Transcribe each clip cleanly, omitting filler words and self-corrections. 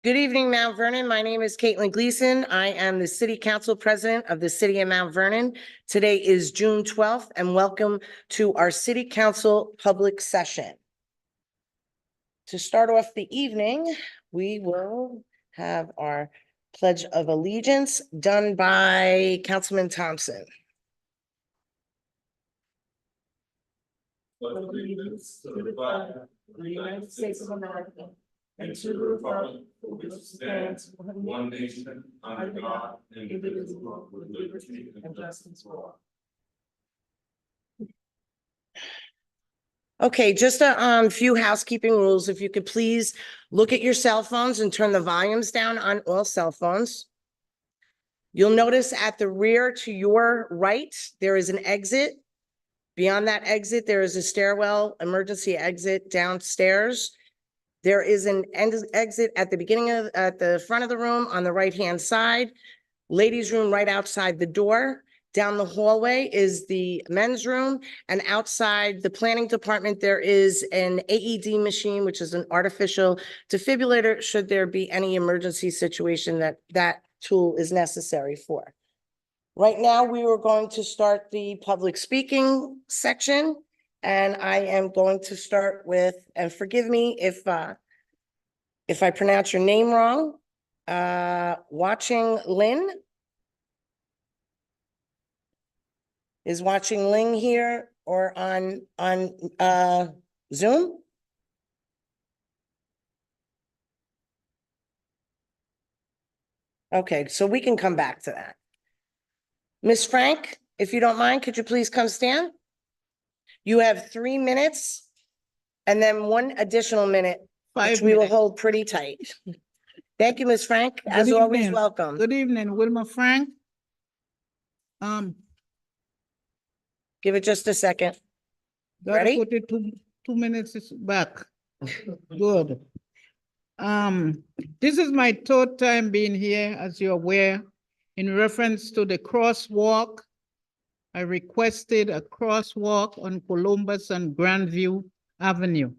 Good evening, Mount Vernon. My name is Caitlin Gleason. I am the City Council President of the City of Mount Vernon. Today is June 12th, and welcome to our City Council public session. To start off the evening, we will have our Pledge of Allegiance done by Councilman Thompson. Allegiance to the flag of the United States of America and to the republic for which it stands one nation under God, indivisible, with liberty and justice for all. Okay, just a few housekeeping rules. If you could please look at your cell phones and turn the volumes down on all cell phones. You'll notice at the rear to your right, there is an exit. Beyond that exit, there is a stairwell emergency exit downstairs. There is an exit at the beginning of, at the front of the room on the right-hand side. Ladies' room right outside the door. Down the hallway is the men's room, and outside the planning department, there is an AED machine, which is an artificial defibrillator, should there be any emergency situation that tool is necessary for. Right now, we were going to start the public speaking section, and I am going to start with, and forgive me if I pronounce your name wrong, Watching Lin. Is Watching Ling here or on Zoom? Okay, so we can come back to that. Ms. Frank, if you don't mind, could you please come stand? You have 3 minutes and then 1 additional minute, which we will hold pretty tight. Thank you, Ms. Frank. As always, welcome. Good evening, Wilma Frank. Give it just a second. Gotta Ready? put it 2 minutes back. Good. This is my 3rd time being here, as you're aware. In reference to the crosswalk, I requested a crosswalk on Columbus and Grandview Avenue.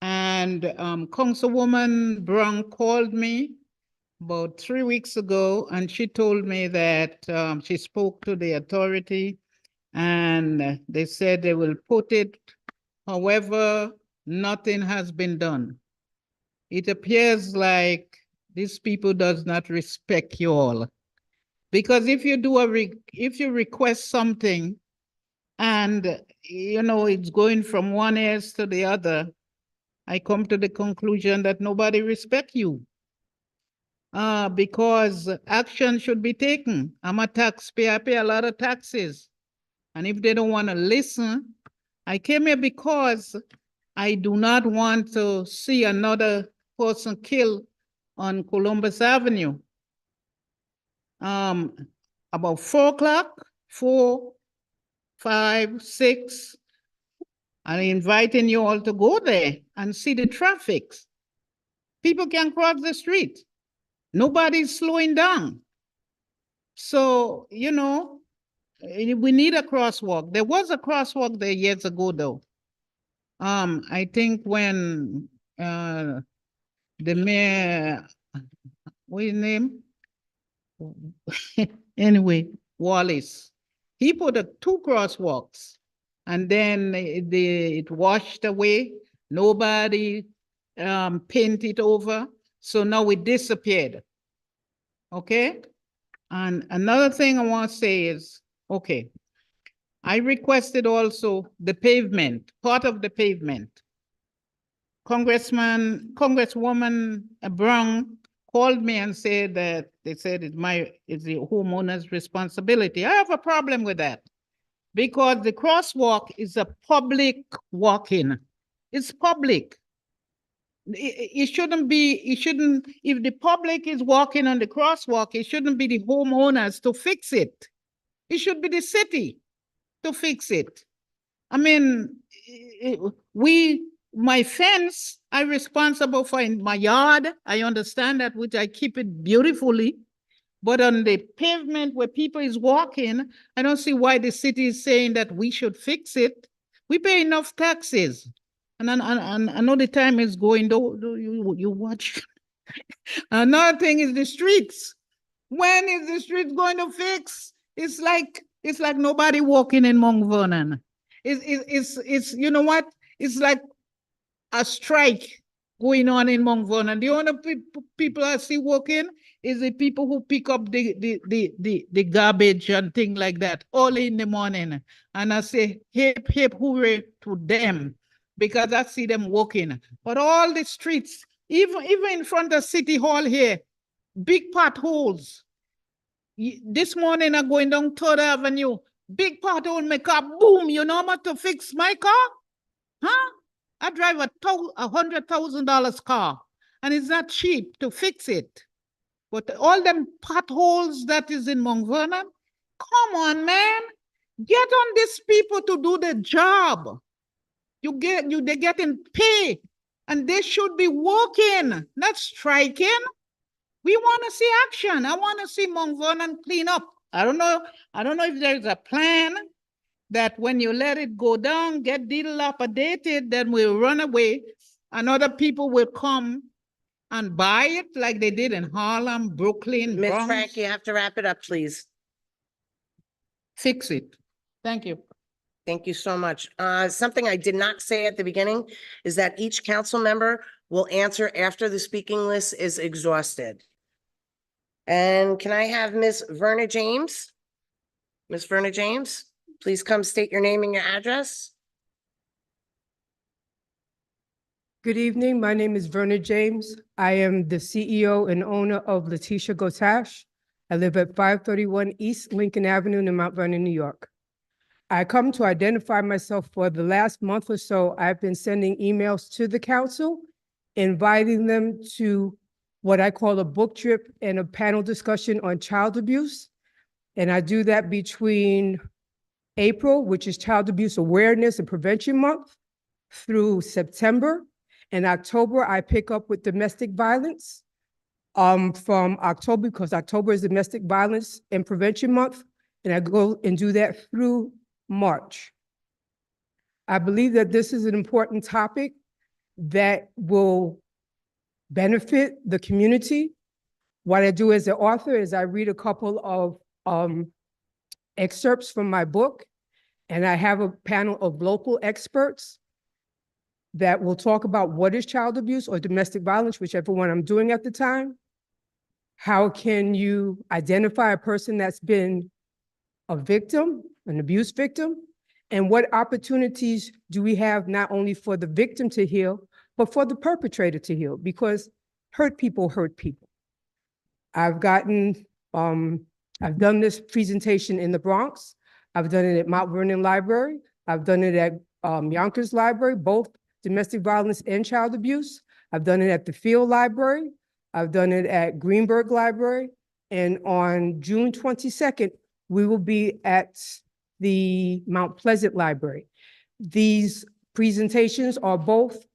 And Councilwoman Brown called me about 3 weeks ago, and she told me that she spoke to the authority and they said they will put it. However, nothing has been done. It appears like these people does not respect you all. Because if you do if you request something and you know it's going from one ears to the other, I come to the conclusion that nobody respects you. Because action should be taken. I'm a taxpayer, I pay a lot of taxes. And if they don't want to listen, I came here because I do not want to see another person killed on Columbus Avenue. About 4 o'clock, 4, 5, 6, I'm inviting you all to go there and see the traffic. People can cross the street. Nobody's slowing down. So, you know, we need a crosswalk. There was a crosswalk there years ago, though. I think when the mayor, what's his name? Anyway, Wallace, he put 2 crosswalks, and then it washed away. Nobody painted it over, so now it disappeared. Okay, and another thing I want to say is, okay, I requested also the pavement, part of the pavement. Congresswoman Brown called me and said that they said it's the homeowner's responsibility. I have a problem with that because the crosswalk is a public walk-in. It's public. It shouldn't, if the public is walking on the crosswalk, it shouldn't be the homeowners to fix it. It should be the city to fix it. I mean, my fence, I'm responsible for in my yard. I understand that, which I keep it beautifully. But on the pavement where people is walking, I don't see why the city is saying that we should fix it. We pay enough taxes. And I know the time is going, you watch Another thing is the streets. When is the street going to fix? It's like nobody walking in Mount Vernon. It's you know what? It's like a strike going on in Mount Vernon. The only people I see walking is the people who pick up the garbage and things like that early in the morning. And I say, hip, hip, hooray to them, because I see them walking. But all the streets, even in front of City Hall here, big potholes. This morning I'm going down 3rd Avenue, big pothole, my car, boom, you know how much to fix my car? Huh? I drive a $100,000 car, and it's not cheap to fix it. But all them potholes that is in Mount Vernon, come on, man. Get on these people to do the job. They're getting paid, and they should be working, not striking. We want to see action. I want to see Mount Vernon clean up. I don't know if there's a plan that when you let it go down, get dilapidated, then we'll run away, and other people will come and buy it like they did in Harlem, Brooklyn, Ms. Bronx. Frank, you have to wrap it up, please. Fix it. Thank you. Thank you so much. Something I did not say at the beginning is that each council member will answer after the speaking list is exhausted. And can I have Ms. Verna James? Ms. Verna James, please come state your name and your address. Good evening. My name is Verna James. I am the CEO and owner of Letitia Gotash. I live at 531 East Lincoln Avenue in Mount Vernon, New York. I come to identify myself. For the last month or so, I've been sending emails to the council, inviting them to what I call a book trip and a panel discussion on child abuse. And I do that between April, which is Child Abuse Awareness and Prevention Month, through September. In October, I pick up with domestic violence from October, because October is Domestic Violence and Prevention Month, and I go and do that through March. I believe that this is an important topic that will benefit the community. What I do as an author is I read a couple of excerpts from my book, and I have a panel of local experts that will talk about what is child abuse or domestic violence, whichever one I'm doing at the time. How can you identify a person that's been a victim, an abuse victim? And what opportunities do we have not only for the victim to heal, but for the perpetrator to heal? Because hurt people hurt people. I've done this presentation in the Bronx. I've done it at Mount Vernon Library. I've done it at Yonkers Library, both domestic violence and child abuse. I've done it at the Field Library. I've done it at Greenberg Library. And on June 22nd, we will be at the Mount Pleasant Library. These presentations are both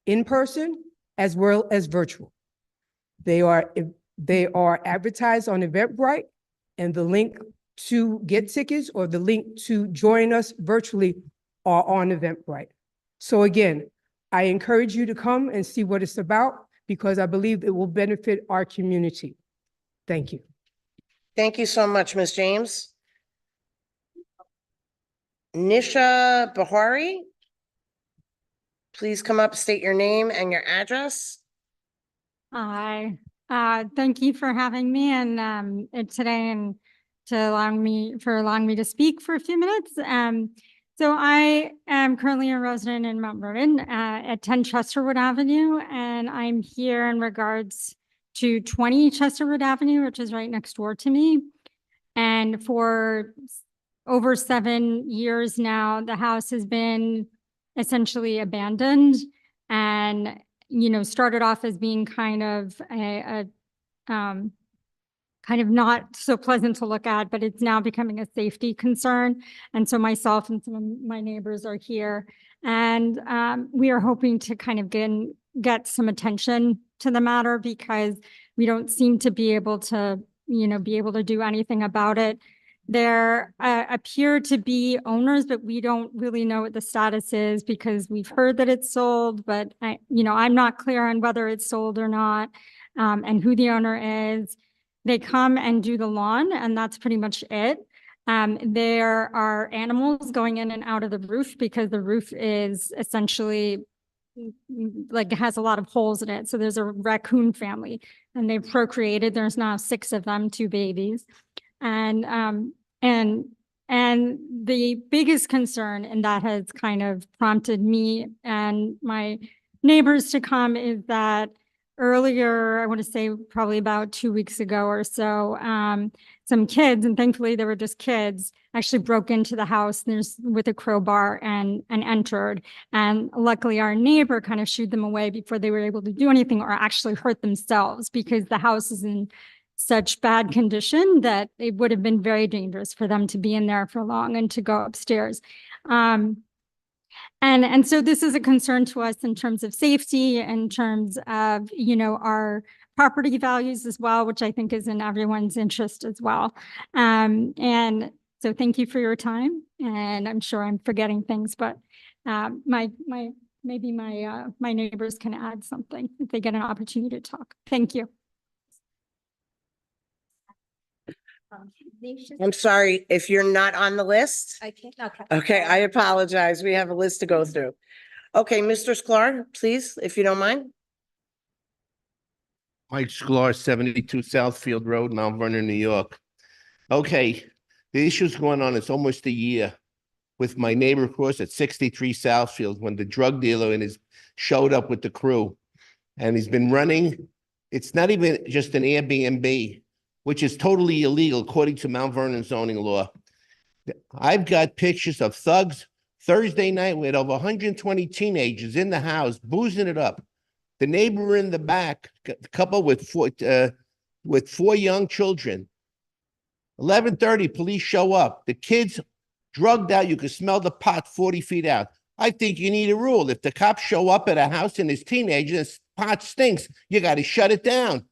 in person as well as virtual. They are advertised on Eventbrite, and the link to get tickets or the link to join us virtually are on Eventbrite. So again, I encourage you to come and see what it's about, because I believe it will benefit our community. Thank you. Thank you so much, Ms. James. Nisha Bahari, please come up, state your name and your address. Hi, thank you for having me today, and allowing me to speak for a few minutes. So I am currently a resident in Mount Vernon at 10 Chesterwood Avenue, and I'm here in regards to 20 Chesterwood Avenue, which is right next door to me. And for over 7 years now, the house has been essentially abandoned, and started off as being kind of kind of not so pleasant to look at, but it's now becoming a safety concern. And so myself and some of my neighbors are here, and we are hoping to kind of get some attention to the matter, because we don't seem to be able to, do anything about it. There appear to be owners, but we don't really know what the status is, because we've heard that it's sold, but I'm not clear on whether it's sold or not. and who the owner is. They come and do the lawn, and that's pretty much it. There are animals going in and out of the roof because the roof is essentially like has a lot of holes in it. So there's a raccoon family and they've procreated. There's now 6 of them, 2 babies. And the biggest concern, and that has kind of prompted me and my neighbors to come, is that earlier, I want to say probably about 2 weeks ago or so, some kids, and thankfully they were just kids, actually broke into the house with a crowbar and entered. And luckily our neighbor kind of shooed them away before they were able to do anything or actually hurt themselves, because the house is in such bad condition that it would have been very dangerous for them to be in there for long and to go upstairs. And so this is a concern to us in terms of safety, in terms of, you know, our property values as well, which I think is in everyone's interest as well. And so thank you for your time. And I'm sure I'm forgetting things, but maybe my neighbors can add something if they get an opportunity to talk. Thank you. I'm sorry, if you're not on the list. Okay, okay. Okay, I apologize. We have a list to go through. Okay, Mr. Sklar, please, if you don't mind. Mike Sklar, 72 Southfield Road, Mount Vernon, New York. Okay, the issue's going on, it's almost a year with my neighbor across at 63 Southfield when the drug dealer showed up with the crew. And he's been running, it's not even just an Airbnb, which is totally illegal according to Mount Vernon zoning law. I've got pictures of thugs Thursday night with over 120 teenagers in the house, boozing it up. The neighbor in the back, a couple with 4 young children. 11:30, police show up. The kids drugged out. You can smell the pot 40 feet out. I think you need a rule. If the cops show up at a house and there's teenagers, pot stinks, you got to shut it down.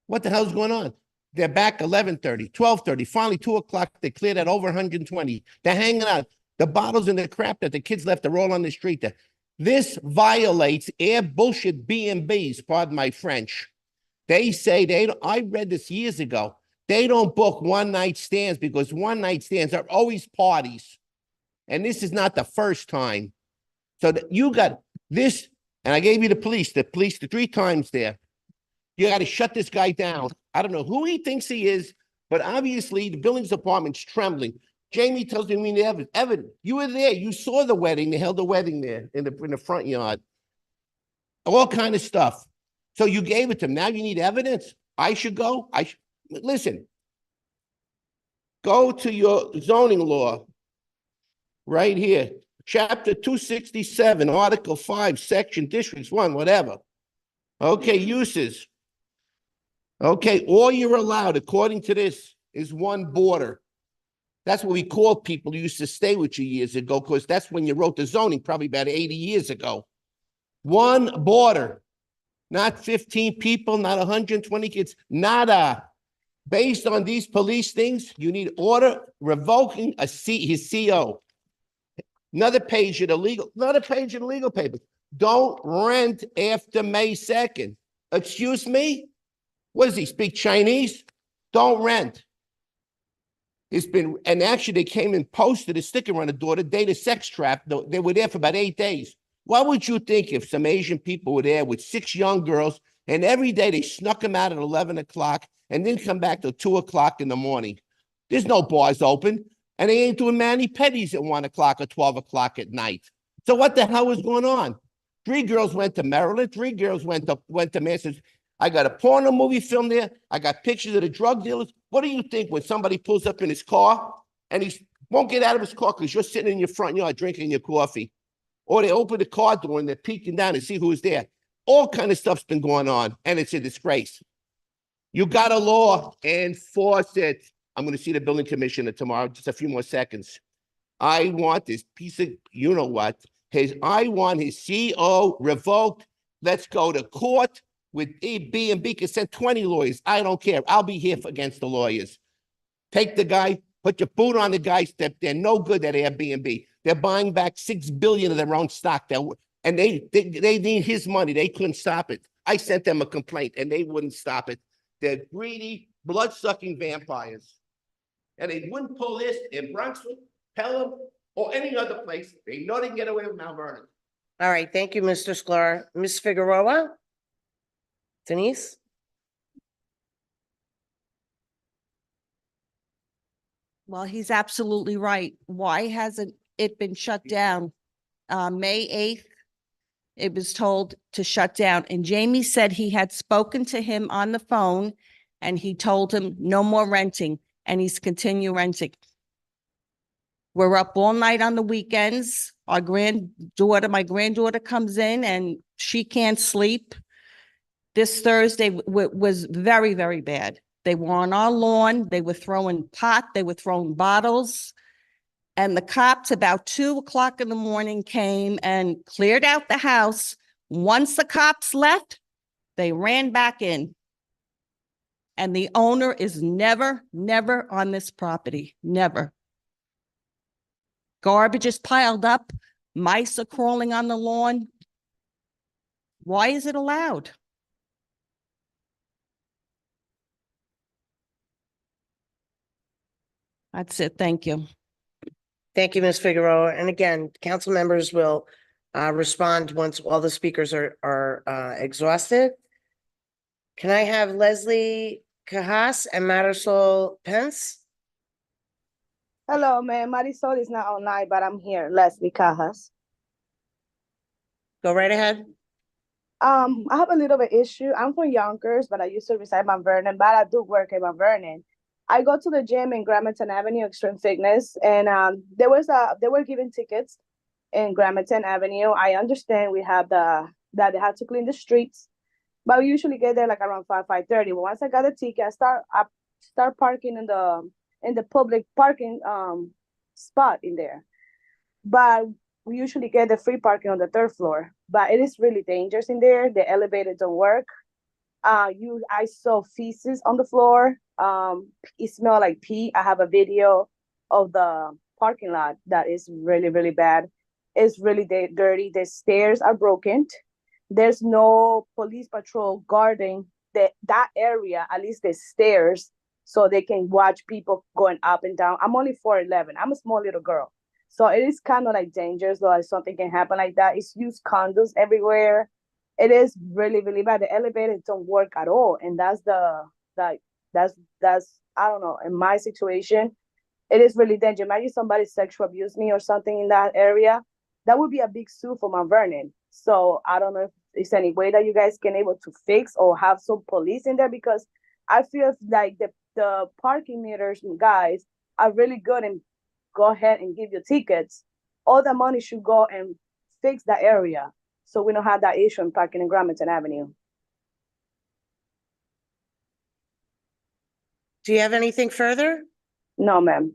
What the hell's going on? They're back 11:30, 12:30, finally 2 o'clock. They cleared out over 120. They're hanging out. The bottles and the crap that the kids left are all on the street. This violates air bullshit B&Bs, pardon my French. They say I read this years ago. They don't book one-night stands because one-night stands are always parties. And this is not the first time. So you got this, and I gave you the police the 3 times there. You got to shut this guy down. I don't know who he thinks he is, but obviously the buildings department's trembling. Jamie tells me we need evidence. You were there. You saw the wedding. They held the wedding there in the front yard. All kind of stuff. So you gave it to them. Now you need evidence. I should go. Listen. Go to your zoning law right here. Chapter 267, Article 5, Section Districts 1, whatever. Okay, uses. Okay, all you're allowed, according to this, is 1 border. That's what we called people who used to stay with you years ago, because that's when you wrote the zoning, probably about 80 years ago. 1 border, not 15 people, not 120 kids, nada. Based on these police things, you need order revoking his CO. Another page in the legal papers. Don't rent after May 2nd. Excuse me? What does he speak Chinese? Don't rent. It's been, and actually they came and posted a sticker on the door, the data sex trap. They were there for about 8 days. What would you think if some Asian people were there with 6 young girls and every day they snuck them out at 11 o'clock and then come back till 2 o'clock in the morning? There's no bars open and they ain't doing mani-pedis at 1 o'clock or 12 o'clock at night. So what the hell is going on? 3 girls went to Maryland. 3 girls went to Massachusetts. I got a porno movie film there. I got pictures of the drug dealers. What do you think when somebody pulls up in his car and he won't get out of his car because you're sitting in your front yard drinking your coffee? Or they open the car door and they're peeking down to see who's there. All kind of stuff's been going on, and it's a disgrace. You got a law, enforce it. I'm going to see the building commissioner tomorrow, just a few more seconds. I want this piece of, you know what, I want his CO revoked. Let's go to court with B&B can send 20 lawyers. I don't care. I'll be here against the lawyers. Take the guy, put your boot on the guy's step. They're no good at Airbnb. They're buying back $6 billion of their own stock. And they need his money. They couldn't stop it. I sent them a complaint and they wouldn't stop it. They're greedy, blood-sucking vampires. And they wouldn't pull this in Brunswick, Pelham, or any other place. They know they can get away with Mount Vernon. All right, thank you, Mr. Sklar. Ms. Figueroa? Denise? Well, he's absolutely right. Why hasn't it been shut down? May 8th, it was told to shut down. And Jamie said he had spoken to him on the phone and he told him no more renting, and he's continue renting. We're up all night on the weekends. My granddaughter comes in and she can't sleep. This Thursday was very, very bad. They were on our lawn. They were throwing they were throwing bottles. And the cops about 2:00 in the morning came and cleared out the house. Once the cops left, they ran back in. And the owner is never on this property, never. Garbage is piled up. Mice are crawling on the lawn. Why is it allowed? That's it. Thank you. Thank you, Ms. Figueroa. And again, council members will respond once all the speakers are exhausted. Can I have Leslie Cajas and Marisol Pence? Hello, man. Marisol is not online, but I'm here. Leslie Cajas. Go right ahead. I have a little bit issue. I'm from Yonkers, but I used to reside in Mount Vernon, but I do work in Mount Vernon. I go to the gym in Gramerton Avenue, Extreme Fitness, and they were giving tickets in Gramerton Avenue. I understand we have that they have to clean the streets, but we usually get there like around 5:30. But once I got a ticket, I start parking in the public parking spot in there. But we usually get the free parking on the 3rd floor. But it is really dangerous in there. The elevator don't work. I saw feces on the floor. It smelled like pee. I have a video of the parking lot that is really, really bad. It's really dirty. The stairs are broken. There's no police patrol guarding that area, at least the stairs, so they can watch people going up and down. I'm only 4'11". I'm a small little girl. So it is kind of like dangerous, though, like something can happen like that. It's used condos everywhere. It is really, really bad. The elevators don't work at all. And that's I don't know, in my situation, it is really dangerous. Imagine somebody sexual abuse me or something in that area. That would be a big sue for Mount Vernon. So I don't know if there's any way that you guys can able to fix or have some police in there, because I feel like the parking meters guys are really good and go ahead and give you tickets. All the money should go and fix that area, so we don't have that issue in parking in Gramerton Avenue. Do you have anything further? No, ma'am.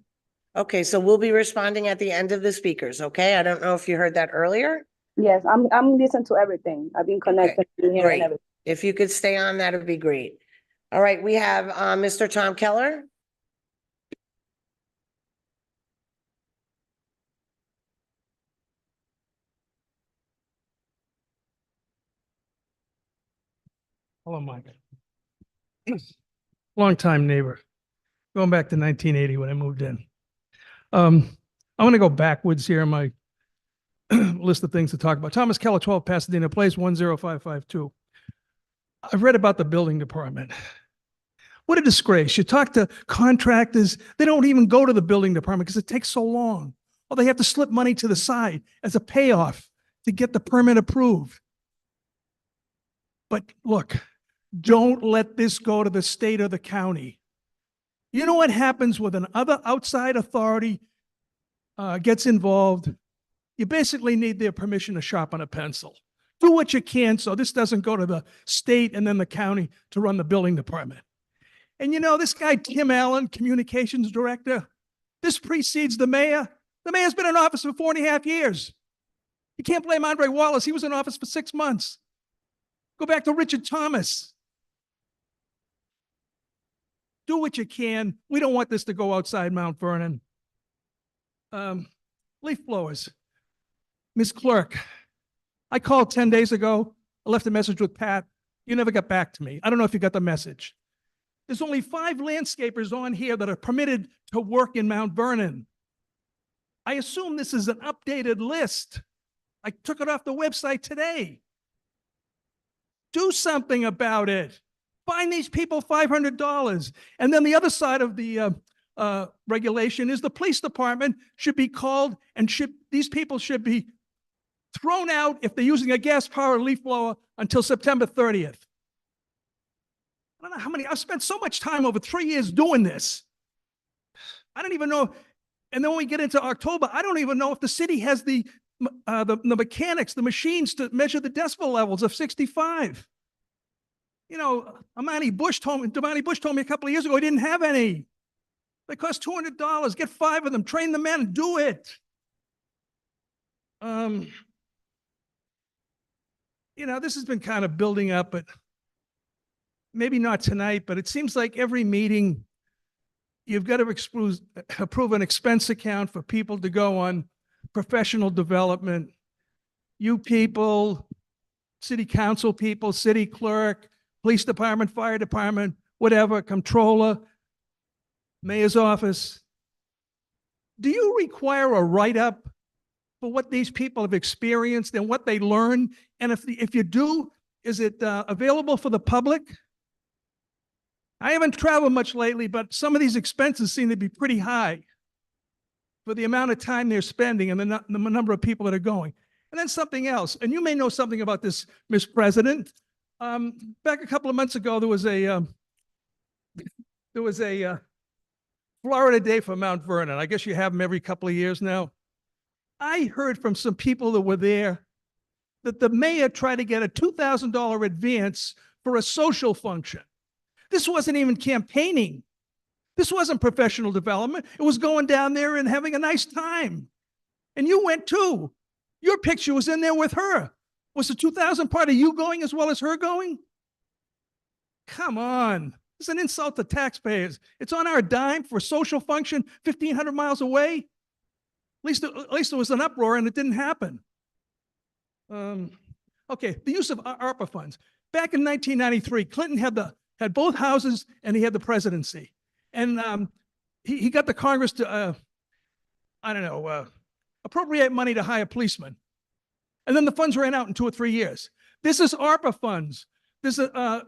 Okay, so we'll be responding at the end of the speakers, okay? I don't know if you heard that earlier. Yes, I'm listening to everything. I've been connected to here Great. and everything. If you could stay on, that would be great. All right, we have Mr. Tom Keller. Hello, Mike. Longtime neighbor, going back to 1980 when I moved in. I'm going to go backwards here in my list of things to talk about. Thomas Keller, 12 Pasadena Place, 10552. I've read about the building department. What a disgrace. You talk to contractors, they don't even go to the building department because it takes so long. Or they have to slip money to the side as a payoff to get the permit approved. But look, don't let this go to the state or the county. You know what happens when another outside authority gets involved? You basically need their permission to sharpen a pencil. Do what you can so this doesn't go to the state and then the county to run the building department. And you know, this guy, Tim Allen, communications director, this precedes the mayor. The mayor's been in office for 4.5 years. You can't blame Andre Wallace. He was in office for 6 months. Go back to Richard Thomas. Do what you can. We don't want this to go outside Mount Vernon. Leaf blowers. Ms. Clerk, I called 10 days ago. I left a message with Pat. You never got back to me. I don't know if you got the message. There's only 5 landscapers on here that are permitted to work in Mount Vernon. I assume this is an updated list. I took it off the website today. Do something about it. Find these people $500. And then the other side of the regulation is the police department should be called and these people should be thrown out if they're using a gas-powered leaf blower until September 30th. I don't know how many, I've spent so much time over 3 years doing this. I don't even know. And then when we get into October, I don't even know if the city has the mechanics, the machines to measure the decibel levels of 65. You know, Damani Bush told me a couple of years ago he didn't have any. They cost $200. Get 5 of them, train the men, do it. You know, this has been kind of building up, but maybe not tonight, but it seems like every meeting you've got to approve an expense account for people to go on professional development. You people, city council people, city clerk, police department, fire department, whatever, controller, mayor's office. Do you require a write-up for what these people have experienced and what they learned? And if you do, is it available for the public? I haven't traveled much lately, but some of these expenses seem to be pretty high for the amount of time they're spending and the number of people that are going. And then something else, and you may know something about this, Ms. President. Back a couple of months ago, there was a Florida Day for Mount Vernon. I guess you have them every couple of years now. I heard from some people that were there that the mayor tried to get a $2,000 advance for a social function. This wasn't even campaigning. This wasn't professional development. It was going down there and having a nice time. And you went too. Your picture was in there with her. Was the 2,000 part of you going as well as her going? Come on. It's an insult to taxpayers. It's on our dime for a social function 1,500 miles away. At least there was an uproar and it didn't happen. Okay, the use of ARPA funds. Back in 1993, Clinton had both houses and he had the presidency. And he got the Congress to, appropriate money to hire policemen. And then the funds ran out in 2 or 3 years. This is ARPA funds. This is, I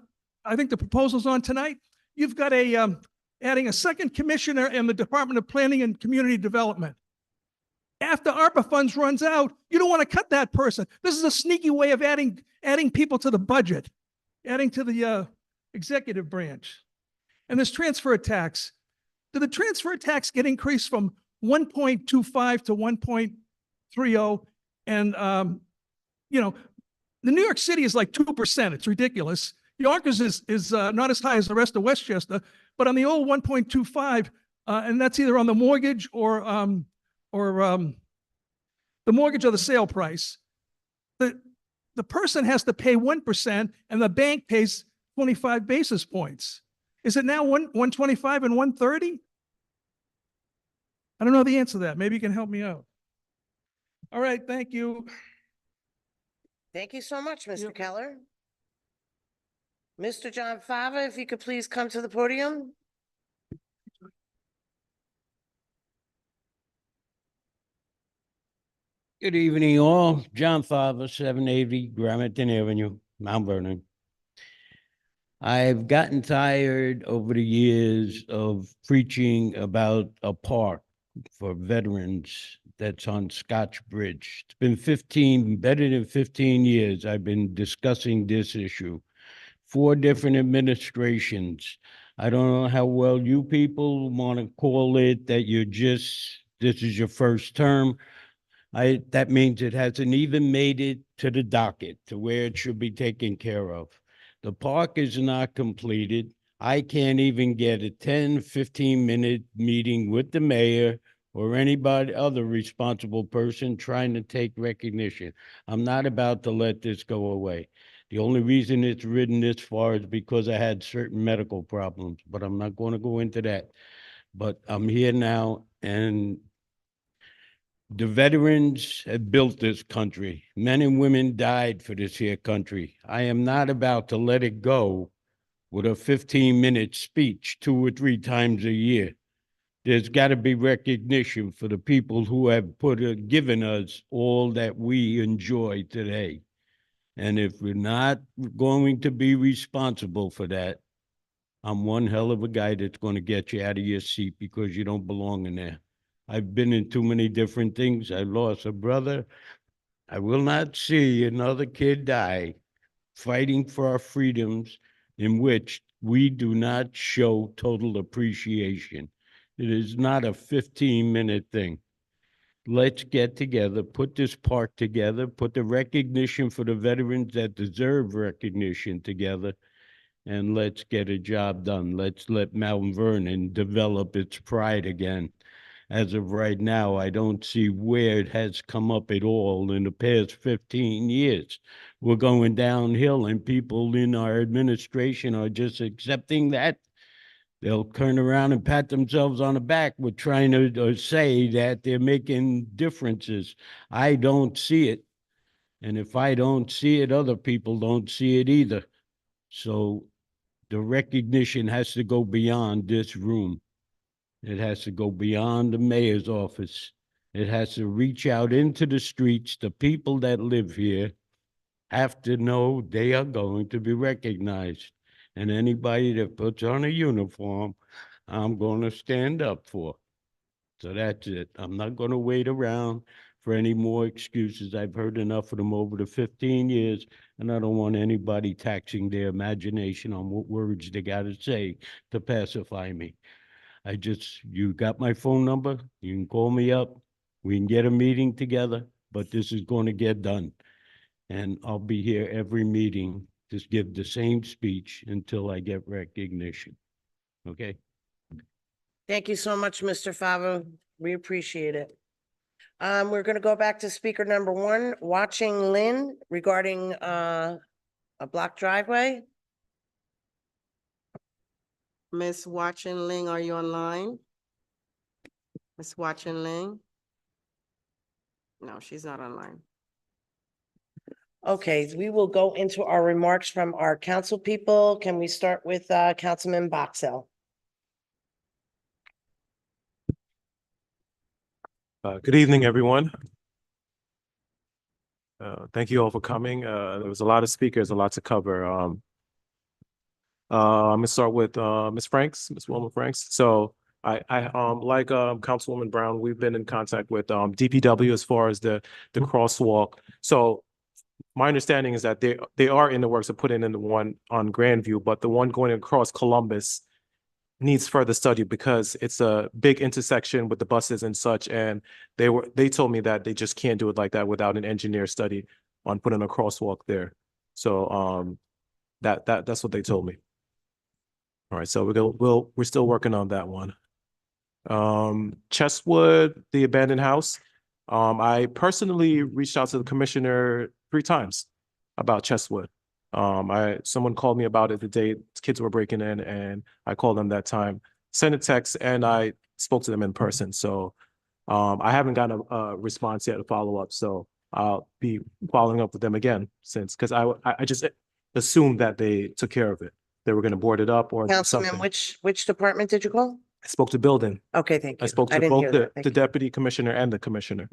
think the proposal's on tonight. You've got adding a second commissioner in the Department of Planning and Community Development. After ARPA funds runs out, you don't want to cut that person. This is a sneaky way of adding people to the budget, adding to the executive branch. And this transfer tax. Did the transfer tax get increased from 1.25 to 1.30? And, the New York City is like 2%. It's ridiculous. Yonkers is not as high as the rest of Westchester, but on the old 1.25, and that's either on the mortgage or the mortgage or the sale price. The person has to pay 1% and the bank pays 25 basis points. Is it now 125 and 130? I don't know the answer to that. Maybe you can help me out. All right, thank you. Thank you so much, Mr. Yep. Keller. Mr. John Fava, if you could please come to the podium. Good evening, all. John Fava, 780 Gramerton Avenue, Mount Vernon. I've gotten tired over the years of preaching about a park for veterans that's on Scotch Bridge. It's been better than 15 years I've been discussing this issue. 4 different administrations. I don't know how well you people want to call it that this is your first term. That means it hasn't even made it to the docket to where it should be taken care of. The park is not completed. I can't even get a 10, 15-minute meeting with the mayor or anybody other responsible person trying to take recognition. I'm not about to let this go away. The only reason it's ridden this far is because I had certain medical problems, but I'm not going to go into that. But I'm here now, and The veterans have built this country. Men and women died for this here country. I am not about to let it go with a 15-minute speech 2 or 3 times a year. There's got to be recognition for the people who have given us all that we enjoy today. And if we're not going to be responsible for that, I'm one hell of a guy that's going to get you out of your seat because you don't belong in there. I've been in too many different things. I lost a brother. I will not see another kid die fighting for our freedoms in which we do not show total appreciation. It is not a 15-minute thing. Let's get together, put this park together, put the recognition for the veterans that deserve recognition together, and let's get a job done. Let's let Mount Vernon develop its pride again. As of right now, I don't see where it has come up at all in the past 15 years. We're going downhill, and people in our administration are just accepting that. They'll turn around and pat themselves on the back with trying to say that they're making differences. I don't see it. And if I don't see it, other people don't see it either. So the recognition has to go beyond this room. It has to go beyond the mayor's office. It has to reach out into the streets. The people that live here have to know they are going to be recognized. And anybody that puts on a uniform, I'm going to stand up for. So that's it. I'm not going to wait around for any more excuses. I've heard enough of them over the 15 years, and I don't want anybody taxing their imagination on what words they got to say to pacify me. You got my phone number. You can call me up. We can get a meeting together, but this is going to get done. And I'll be here every meeting to give the same speech until I get recognition. Okay? Thank you so much, Mr. Favo. We appreciate it. We're going to go back to speaker number 1, watching Lynn regarding a blocked driveway. Miss Watching Ling, are you online? Miss Watching Ling? No, she's not online. Okay, we will go into our remarks from our council people. Can we start with Councilman Boxell? Good evening, everyone. Thank you all for coming. There was a lot of speakers, a lot to cover. I'm gonna start with Miss Wilma Franks. So I like Councilwoman Brown, we've been in contact with DPW as far as the crosswalk. So my understanding is that they are in the works of putting in the one on Grandview, but the one going across Columbus needs further study because it's a big intersection with the buses and such. And they told me that they just can't do it like that without an engineer study on putting a crosswalk there. So that's what they told me. All right, so we're still working on that one. Chestwood, the abandoned house. I personally reached out to the commissioner 3 times about Chestwood. Someone called me about it the day kids were breaking in, and I called them that time, sent a text, and I spoke to them in person. So I haven't gotten a response yet, a follow-up. So I'll be following up with them again because I just assumed that they took care of it. They were going to board it up or Councilman, something. which department did you call? I spoke to building. Okay, thank you. I spoke to didn't both hear that. Thank the you. deputy commissioner and the commissioner.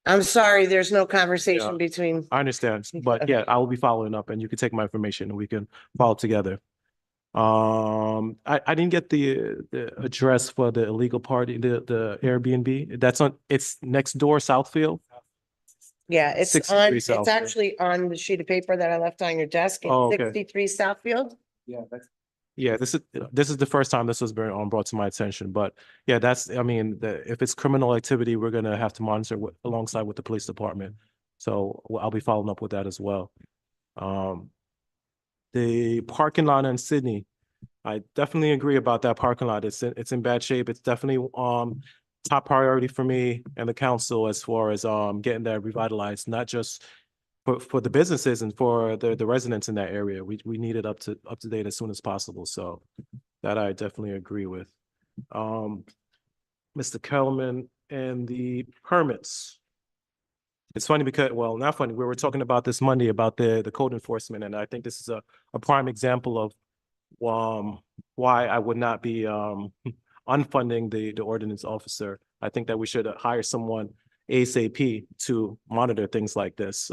I'm sorry, there's no conversation Yeah. between. I understand, but yeah, I will be following up, and you can take my information and we can follow together. I didn't get the address for the illegal party, the Airbnb. It's next door, Southfield. Yeah, it's 63 it's Southfield. actually on the sheet of paper that I left on your desk. It's Oh, okay. 63 Southfield. Yeah, this is the first time this was brought to my attention, but yeah, if it's criminal activity, we're gonna have to monitor alongside with the police department. So I'll be following up with that as well. The parking lot in Sydney, I definitely agree about that parking lot. It's in bad shape. It's definitely top priority for me and the council as far as getting that revitalized, not just for the businesses and for the residents in that area. We need it up to date as soon as possible. So that I definitely agree with. Mr. Kelman, and the permits. It's funny because, well, not funny, we were talking about this Monday about the code enforcement, and I think this is a prime example of why I would not be unfunding the ordinance officer. I think that we should hire someone ASAP to monitor things like this,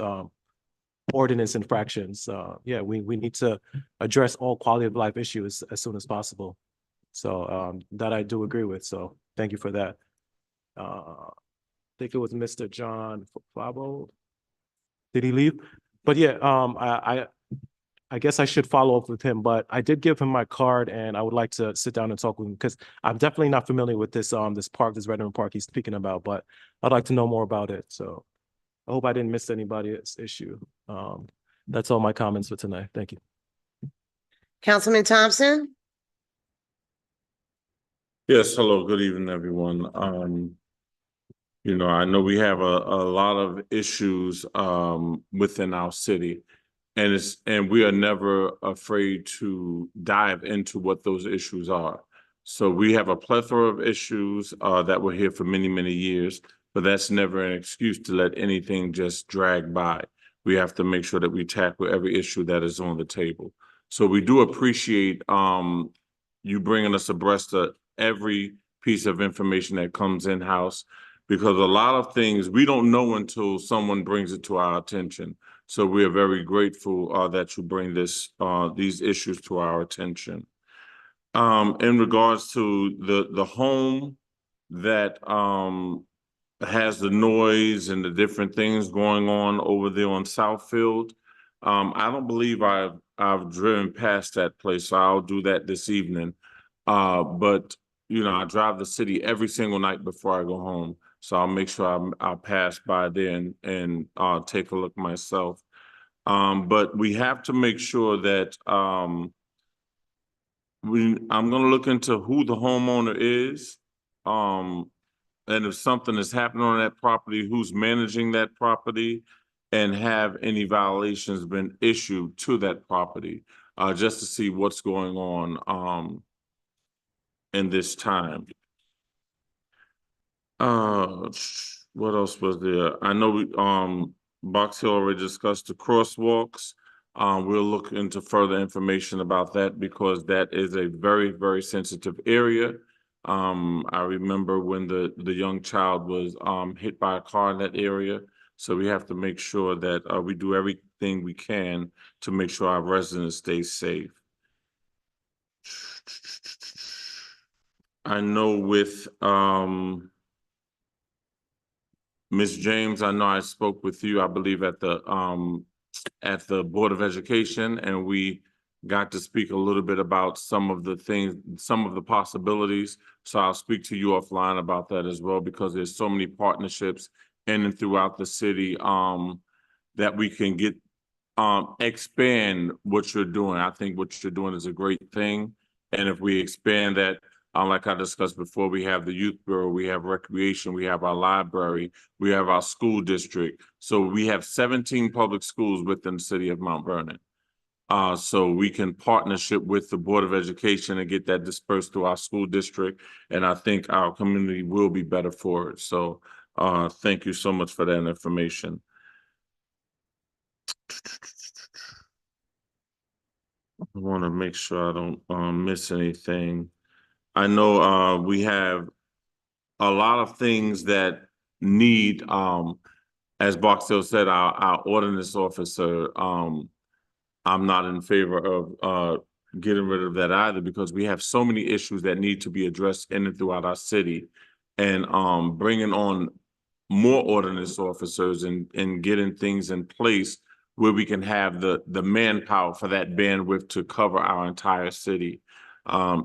ordinance infractions. Yeah, we need to address all quality of life issues as soon as possible. So that I do agree with. So thank you for that. I think it was Mr. John Fabo. Did he leave? But yeah, I guess I should follow up with him, but I did give him my card and I would like to sit down and talk with him because I'm definitely not familiar with this this park, this veteran park he's speaking about, but I'd like to know more about it. So I hope I didn't miss anybody's issue. That's all my comments for tonight. Thank you. Councilman Thompson? Yes, hello, good evening, everyone. You know, I know we have a lot of issues within our city. And we are never afraid to dive into what those issues are. So we have a plethora of issues that were here for many, many years, but that's never an excuse to let anything just drag by. We have to make sure that we tackle every issue that is on the table. So we do appreciate you bringing us abreast of every piece of information that comes in-house, because a lot of things we don't know until someone brings it to our attention. So we are very grateful that you bring these issues to our attention. In regards to the home that has the noise and the different things going on over there on Southfield, I don't believe I've driven past that place, so I'll do that this evening. But you know, I drive the city every single night before I go home. So I'll make sure I'll pass by there and take a look myself. But we have to make sure that I'm gonna look into who the homeowner is. And if something is happening on that property, who's managing that property, and have any violations been issued to that property, just to see what's going on in this time. What else was there? I know we Box Hill already discussed the crosswalks. We'll look into further information about that because that is a very, very sensitive area. I remember when the young child was hit by a car in that area. So we have to make sure that we do everything we can to make sure our residents stay safe. I know with Ms. James, I know I spoke with you, I believe at the Board of Education, and we got to speak a little bit about some of the things, some of the possibilities. So I'll speak to you offline about that as well, because there's so many partnerships in and throughout the city that we can get expand what you're doing. I think what you're doing is a great thing. And if we expand that, like I discussed before, we have the youth bureau, we have recreation, we have our library, we have our school district. So we have 17 public schools within the city of Mount Vernon. So we can partnership with the Board of Education and get that dispersed to our school district. And I think our community will be better for it. So thank you so much for that information. I want to make sure I don't miss anything. I know we have a lot of things that need, as Boxell said, our ordinance officer. I'm not in favor of getting rid of that either, because we have so many issues that need to be addressed in and throughout our city, and bringing on more ordinance officers and getting things in place where we can have the manpower for that bandwidth to cover our entire city.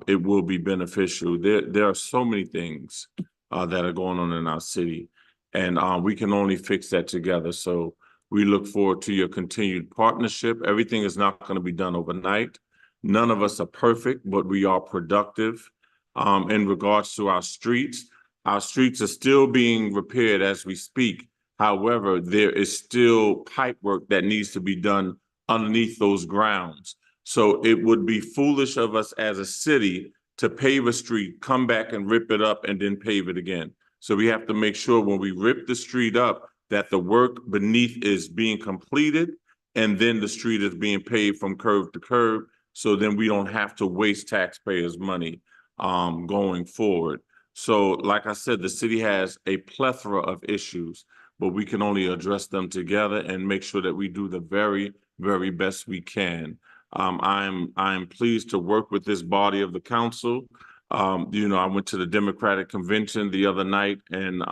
It will be beneficial. There are so many things that are going on in our city, and we can only fix that together. So we look forward to your continued partnership. Everything is not going to be done overnight. None of us are perfect, but we are productive. In regards to our streets are still being repaired as we speak. However, there is still pipe work that needs to be done underneath those grounds. So it would be foolish of us as a city to pave a street, come back and rip it up and then pave it again. So we have to make sure when we rip the street up, that the work beneath is being completed and then the street is being paved from curb to curb. So then we don't have to waste taxpayers' money going forward. So like I said, the city has a plethora of issues, but we can only address them together and make sure that we do the very, very best we can. I'm pleased to work with this body of the council. You know, I went to the Democratic Convention the other night and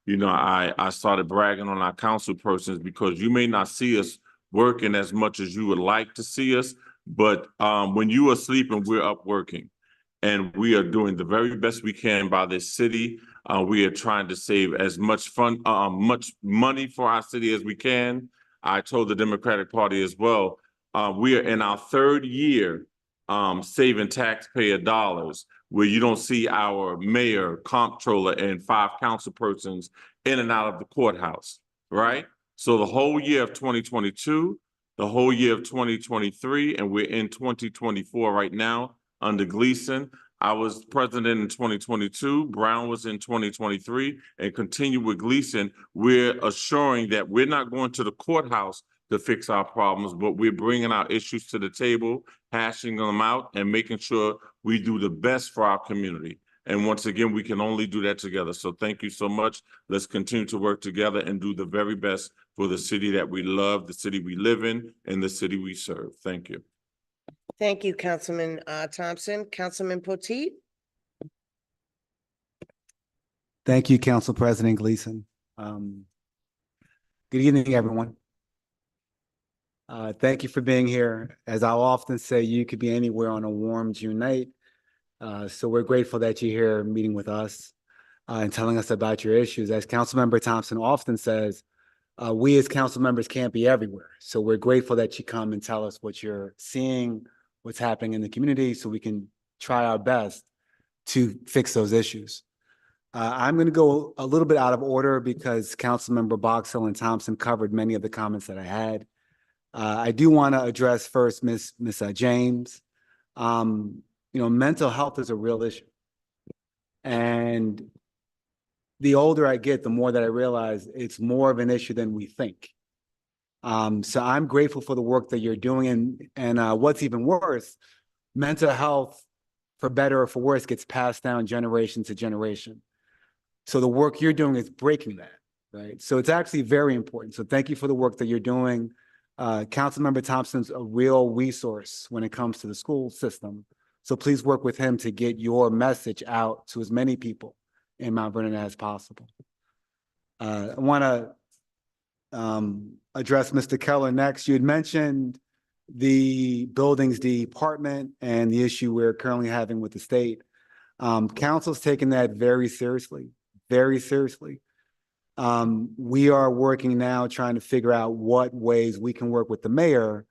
you know, I started bragging on our council persons because you may not see us working as much as you would like to see us, but when you are sleeping, we're up working. And we are doing the very best we can by this city. We are trying to save as much much money for our city as we can. I told the Democratic Party as well, we are in our third year saving taxpayer dollars, where you don't see our mayor, comptroller, and 5 council persons in and out of the courthouse, right? So the whole year of 2022, the whole year of 2023, and we're in 2024 right now under Gleason. I was president in 2022, Brown was in 2023, and continue with Gleason. We're assuring that we're not going to the courthouse to fix our problems, but we're bringing our issues to the table, hashing them out, and making sure we do the best for our community. And once again, we can only do that together. So thank you so much. Let's continue to work together and do the very best for the city that we love, the city we live in, and the city we serve. Thank you. Thank you, Councilman Thompson. Councilman Potteet? Thank you, Council President Gleason. Good evening, everyone. Thank you for being here. As I'll often say, you could be anywhere on a warm June night. So we're grateful that you're here meeting with us and telling us about your issues. As Councilmember Thompson often says, we as council members can't be everywhere. So we're grateful that you come and tell us what you're seeing, what's happening in the community, so we can try our best to fix those issues. I'm going to go a little bit out of order because Councilmember Boxell and Thompson covered many of the comments that I had. I do want to address first Miss James. You know, mental health is a real issue. And the older I get, the more that I realize it's more of an issue than we think. So I'm grateful for the work that you're doing. And what's even worse, mental health, for better or for worse, gets passed down generation to generation. So the work you're doing is breaking that, right? So it's actually very important. So thank you for the work that you're doing. Councilmember Thompson's a real resource when it comes to the school system. So please work with him to get your message out to as many people in Mount Vernon as possible. I want to address Mr. Keller next. You had mentioned the buildings department and the issue we're currently having with the state. Council's taken that very seriously, very seriously. We are working now trying to figure out what ways we can work with the mayor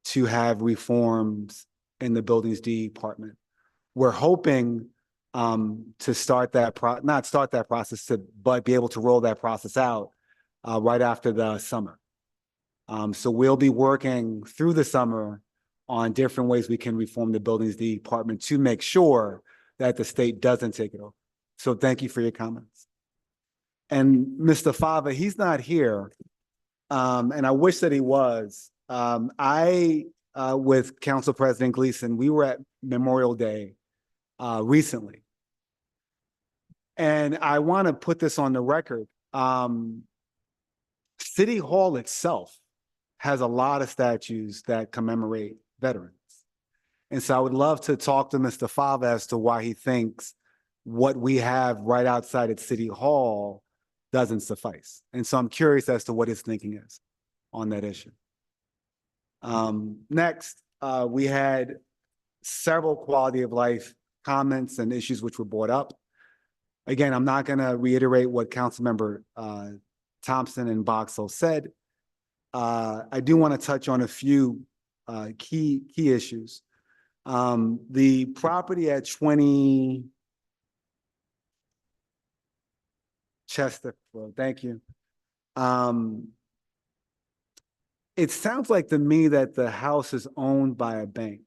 to have reforms in the buildings department. We're hoping to start that process, but be able to roll that process out right after the summer. So we'll be working through the summer on different ways we can reform the buildings department to make sure that the state doesn't take it over. So thank you for your comments. And Mr. Fava, he's not here, and I wish that he was. With Council President Gleason, we were at Memorial Day recently. And I want to put this on the record. City Hall itself has a lot of statues that commemorate veterans. And so I would love to talk to Mr. Fava as to why he thinks what we have right outside at City Hall doesn't suffice. And so I'm curious as to what his thinking is on that issue. Next, we had several quality of life comments and issues which were brought up. Again, I'm not going to reiterate what Councilmember Thompson and Boxell said. I do want to touch on a few key issues. The property at 20 Chester Road, thank you. It sounds like to me that the house is owned by a bank.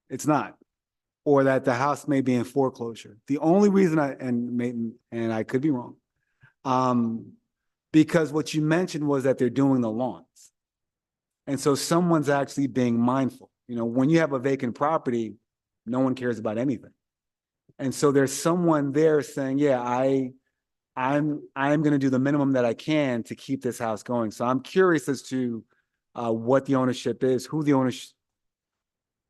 It's not. or that the house may be in foreclosure. The only reason and I could be wrong, because what you mentioned was that they're doing the lawns. And so someone's actually being mindful. You know, when you have a vacant property, no one cares about anything. And so there's someone there saying, yeah, I'm going to do the minimum that I can to keep this house going. So I'm curious as to what the ownership is, who the owners,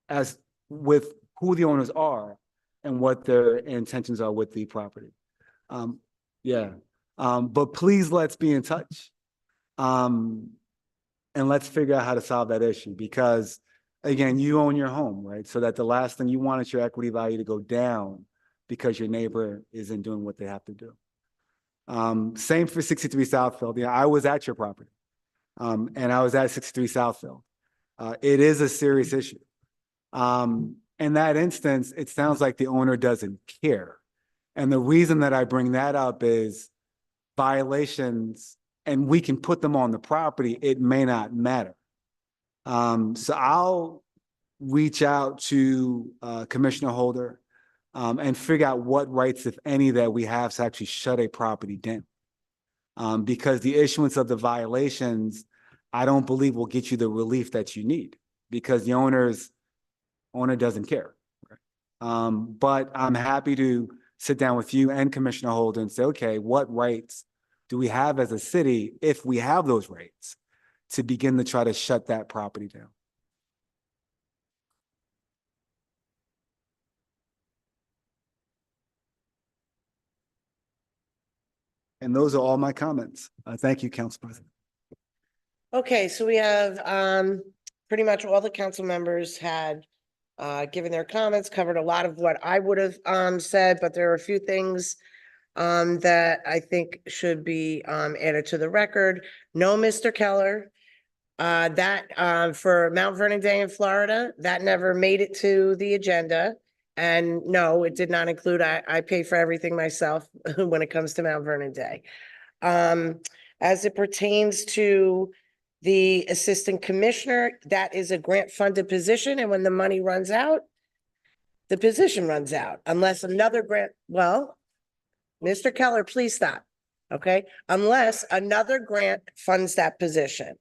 as with who the owners are, and what their intentions are with the property. But please, let's be in touch. And let's figure out how to solve that issue, because again, you own your home, right? So that the last thing you want is your equity value to go down because your neighbor isn't doing what they have to do. Same for 63 Southfield. Yeah, I was at your property, and I was at 63 Southfield. It is a serious issue. In that instance, it sounds like the owner doesn't care. And the reason that I bring that up is violations, and we can put them on the property, it may not matter. So I'll reach out to Commissioner Holder and figure out what rights, if any, that we have to actually shut a property down. Because the issuance of the violations, I don't believe will get you the relief that you need, because the owner doesn't care. But I'm happy to sit down with you and Commissioner Holder and say, okay, what rights do we have as a city, if we have those rights, to begin to try to shut that property down? And those are all my comments. Thank you, Council President. Okay, so we have pretty much all the council members had given their comments, covered a lot of what I would have said, but there are a few things that I think should be added to the record. No, Mr. Keller. That for Mount Vernon Day in Florida, that never made it to the agenda. And no, it did not include, I pay for everything myself when it comes to Mount Vernon Day. As it pertains to the assistant commissioner, that is a grant funded position. And when the money runs out, the position runs out unless another grant, well, Mr. Keller, please stop. Okay, unless another grant funds that position.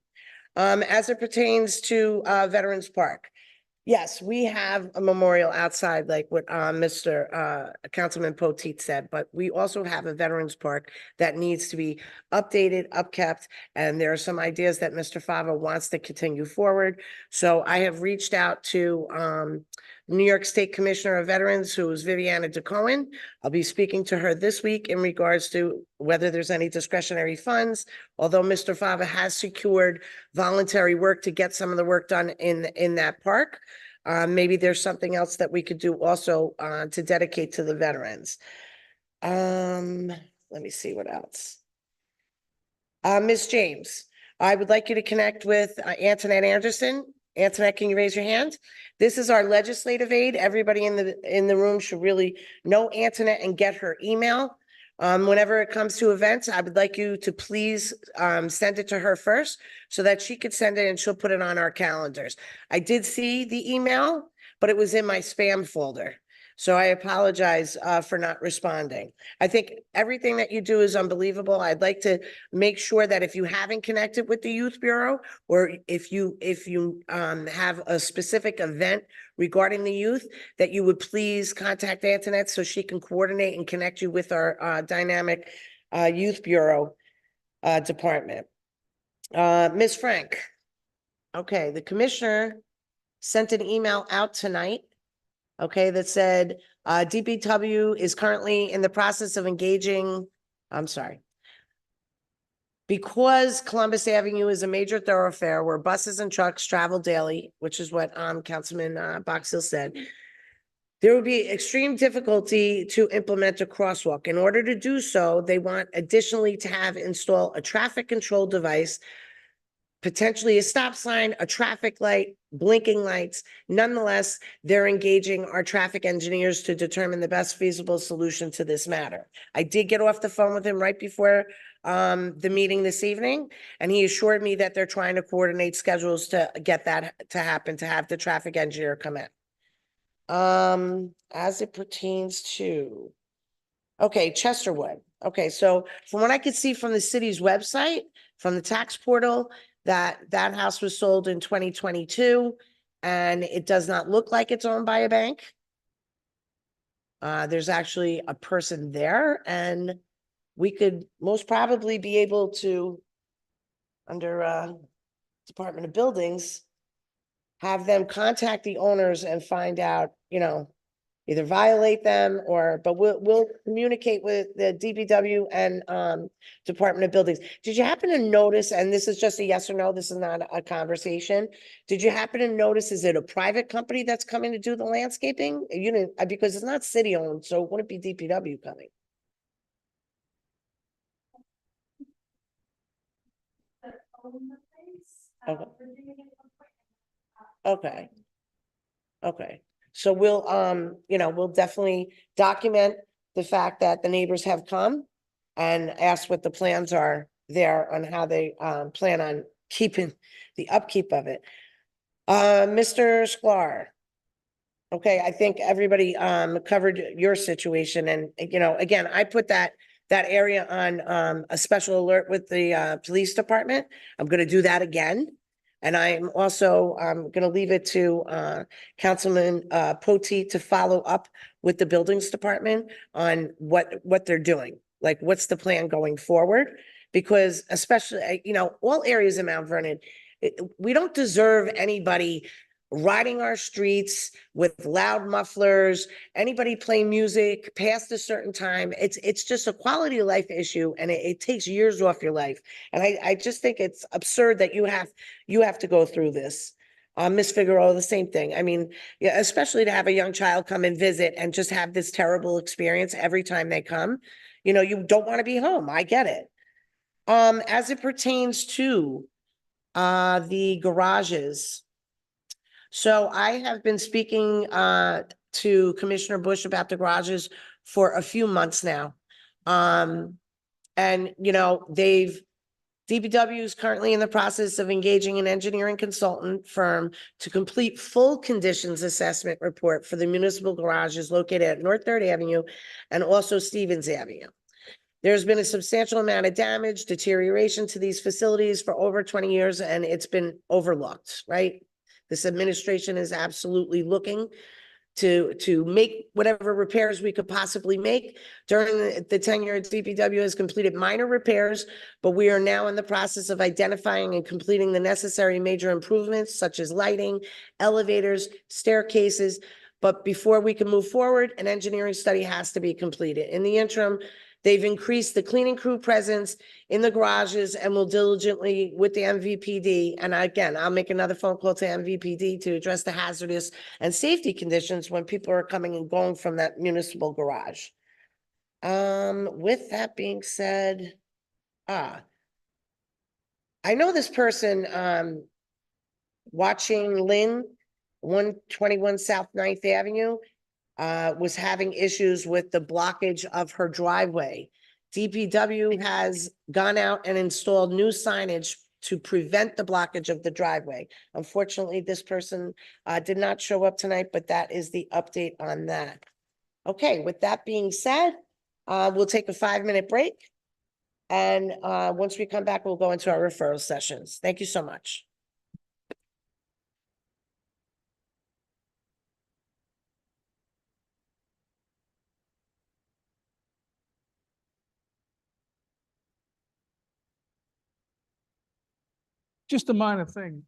As it pertains to Veterans Park, yes, we have a memorial outside, like what Mr. Councilman Potteet said, but we also have a Veterans Park that needs to be updated, upkept, and there are some ideas that Mr. Fava wants to continue forward. So I have reached out to New York State Commissioner of Veterans, who is Viviana DeCohen. I'll be speaking to her this week in regards to whether there's any discretionary funds. Although Mr. Fava has secured voluntary work to get some of the work done in that park. Maybe there's something else that we could do also to dedicate to the veterans. Let me see what else. Ms. James, I would like you to connect with Antoinette Anderson. Antoinette, can you raise your hand? This is our legislative aide. Everybody in the room should really know Antoinette and get her email. Whenever it comes to events, I would like you to please send it to her first so that she could send it and she'll put it on our calendars. I did see the email, but it was in my spam folder. So I apologize for not responding. I think everything that you do is unbelievable. I'd like to make sure that if you haven't connected with the Youth Bureau, or if you have a specific event regarding the youth, that you would please contact Antoinette so she can coordinate and connect you with our dynamic Youth Bureau department. Ms. Frank. Okay, the commissioner sent an email out tonight. Okay, that said, DPW is currently in the process of engaging, because Columbus Avenue is a major thoroughfare where buses and trucks travel daily, which is what Councilman Box Hill said, there would be extreme difficulty to implement a crosswalk. In order to do so, they want additionally to have install a traffic control device, potentially a stop sign, a traffic light, blinking lights. Nonetheless, they're engaging our traffic engineers to determine the best feasible solution to this matter. I did get off the phone with him right before the meeting this evening, and he assured me that they're trying to coordinate schedules to get that to happen, to have the traffic engineer come in. As it pertains to, okay, Chesterwood. Okay, so from what I could see from the city's website, from the tax portal, that house was sold in 2022, and it does not look like it's owned by a bank. There's actually a person there, and we could most probably be able to, under Department of Buildings, have them contact the owners and find out, either violate them but we'll communicate with the DPW and Department of Buildings. Did you happen to notice, and this is just a yes or no, this is not a conversation. Did you happen to notice, is it a private company that's coming to do the landscaping? You didn't, because it's not city owned, so wouldn't it be DPW coming? Okay. Okay. Okay, so we'll definitely document the fact that the neighbors have come and ask what the plans are there on how they plan on keeping the upkeep of it. Mr. Sklar. Okay, I think everybody covered your situation, and again, I put that area on a special alert with the police department. I'm gonna do that again. And I'm also gonna leave it to Councilman Potteet to follow up with the buildings department on what they're doing. Like, what's the plan going forward? Because especially, all areas in Mount Vernon, we don't deserve anybody riding our streets with loud mufflers, anybody playing music past a certain time. It's just a quality of life issue, and it takes years off your life. And I just think it's absurd that you have to go through this. Ms. Figueroa, the same thing. I mean, yeah, especially to have a young child come and visit and just have this terrible experience every time they come. You don't want to be home. I get it. As it pertains to the garages. So I have been speaking to Commissioner Bush about the garages for a few months now. And DPW is currently in the process of engaging an engineering consultant firm to complete full conditions assessment report for the municipal garages located at North Third Avenue and also Stevens Avenue. There's been a substantial amount of damage, deterioration to these facilities for over 20 years, and it's been overlooked, right? This administration is absolutely looking to make whatever repairs we could possibly make. During the tenure at DPW has completed minor repairs, but we are now in the process of identifying and completing the necessary major improvements such as lighting, elevators, staircases. But before we can move forward, an engineering study has to be completed. In the interim, they've increased the cleaning crew presence in the garages and will diligently with the MVPD. And again, I'll make another phone call to MVPD to address the hazardous and safety conditions when people are coming and going from that municipal garage. With that being said, I know this person, watching Lynn, 121 South 9th Avenue, was having issues with the blockage of her driveway. DPW has gone out and installed new signage to prevent the blockage of the driveway. Unfortunately, this person did not show up tonight, but that is the update on that. Okay, with that being said, we'll take a 5-minute break. And once we come back, we'll go into our referral sessions. Thank you so much. Just a minor thing.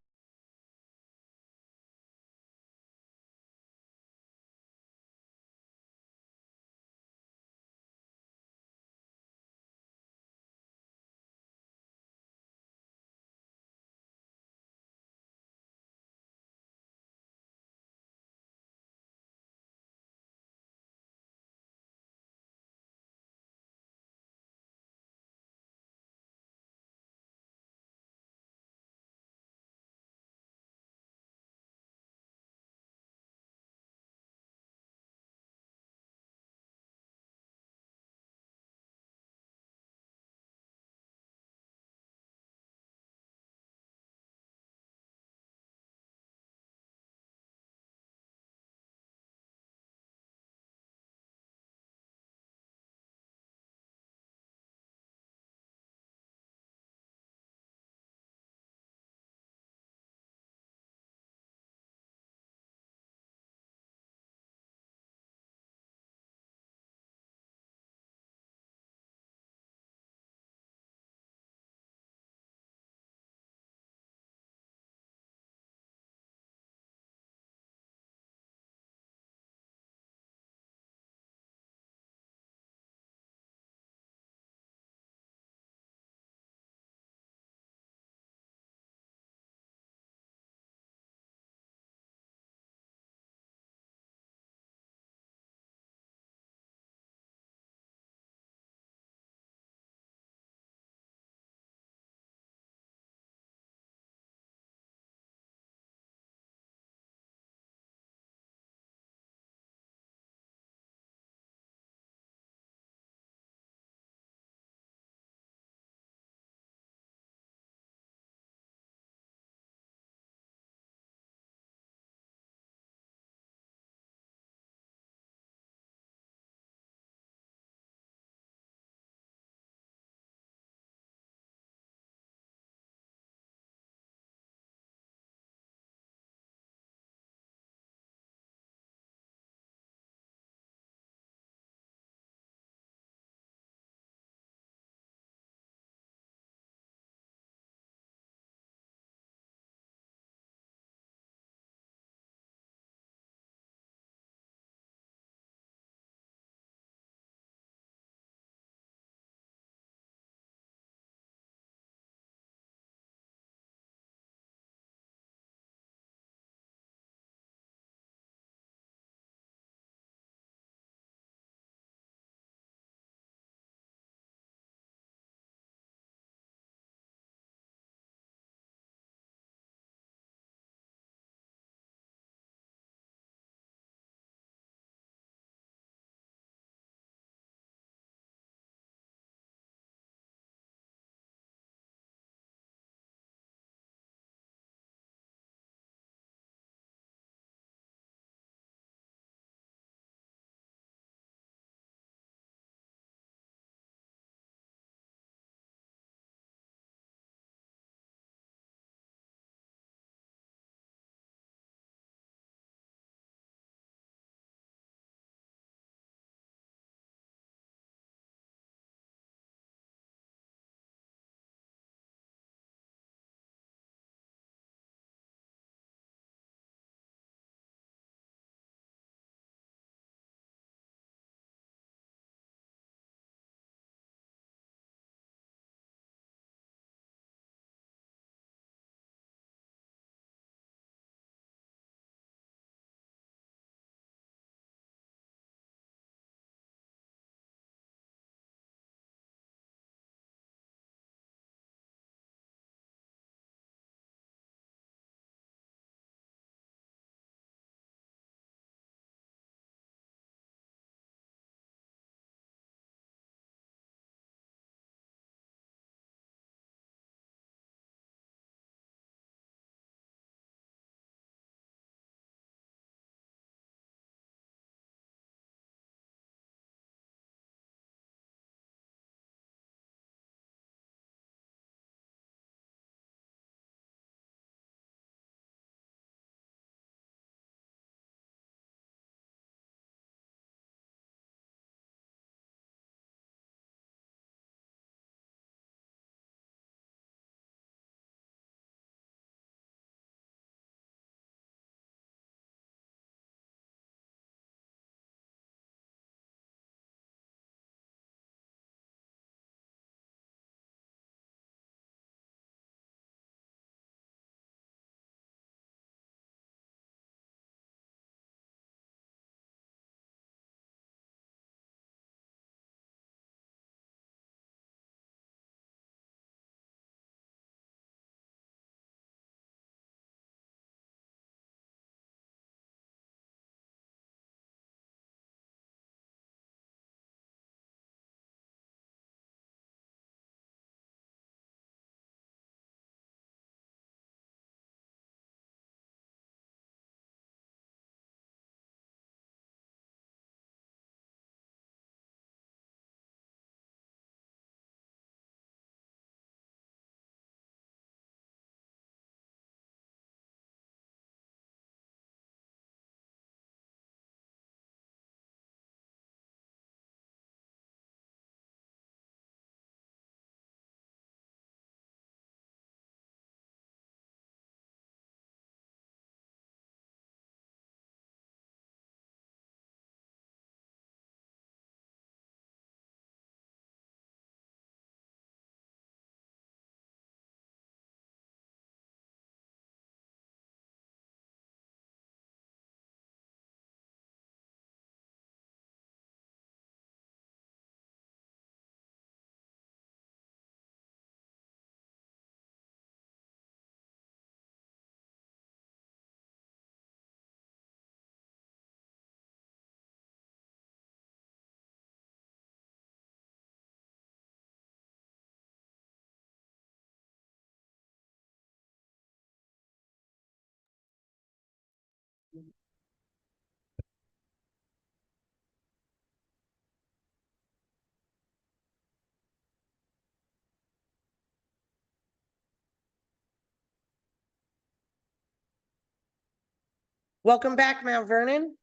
Welcome back, Mount Vernon.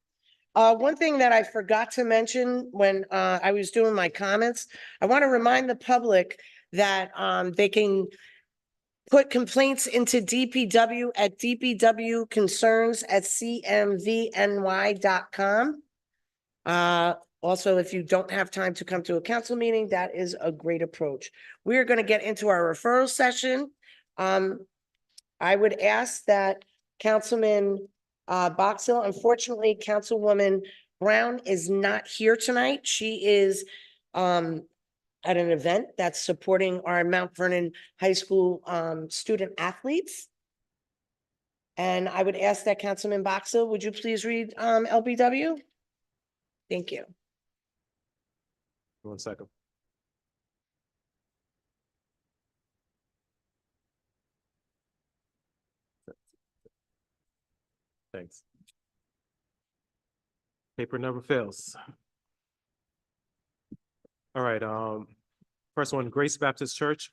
One thing that I forgot to mention when I was doing my comments, I want to remind the public that they can put complaints into DPW at dpwconcerns@cmvny.com. Also, if you don't have time to come to a council meeting, that is a great approach. We are going to get into our referral session. I would ask that Councilman Box Hill, unfortunately, Councilwoman Brown is not here tonight. She is at an event that's supporting our Mount Vernon High School student athletes. And I would ask that Councilman Box Hill, would you please read LBW? Thank you. 1 second. Thanks. Paper never fails. All right, first one, Grace Baptist Church.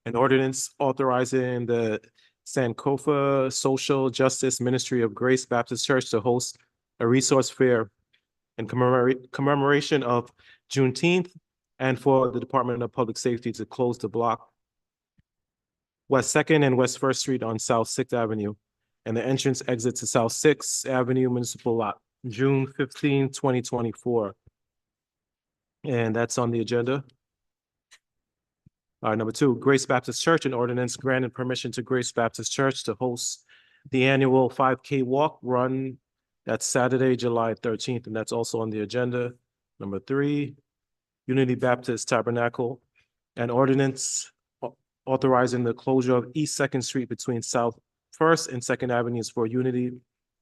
An ordinance authorizing the Sankofa Social Justice Ministry of Grace Baptist Church to host a resource fair in commemoration of Juneteenth and for the Department of Public Safety to close the block West Second and West First Street on South Sixth Avenue and the entrance exit to South Sixth Avenue Municipal Lot, June 15, 2024. And that's on the agenda. Number 2, Grace Baptist Church, an ordinance granting permission to Grace Baptist Church to host the annual 5K walk run. That's Saturday, July 13th, and that's also on the agenda. Number 3, Unity Baptist Tabernacle, an ordinance authorizing the closure of East Second Street between South First and Second Avenues for Unity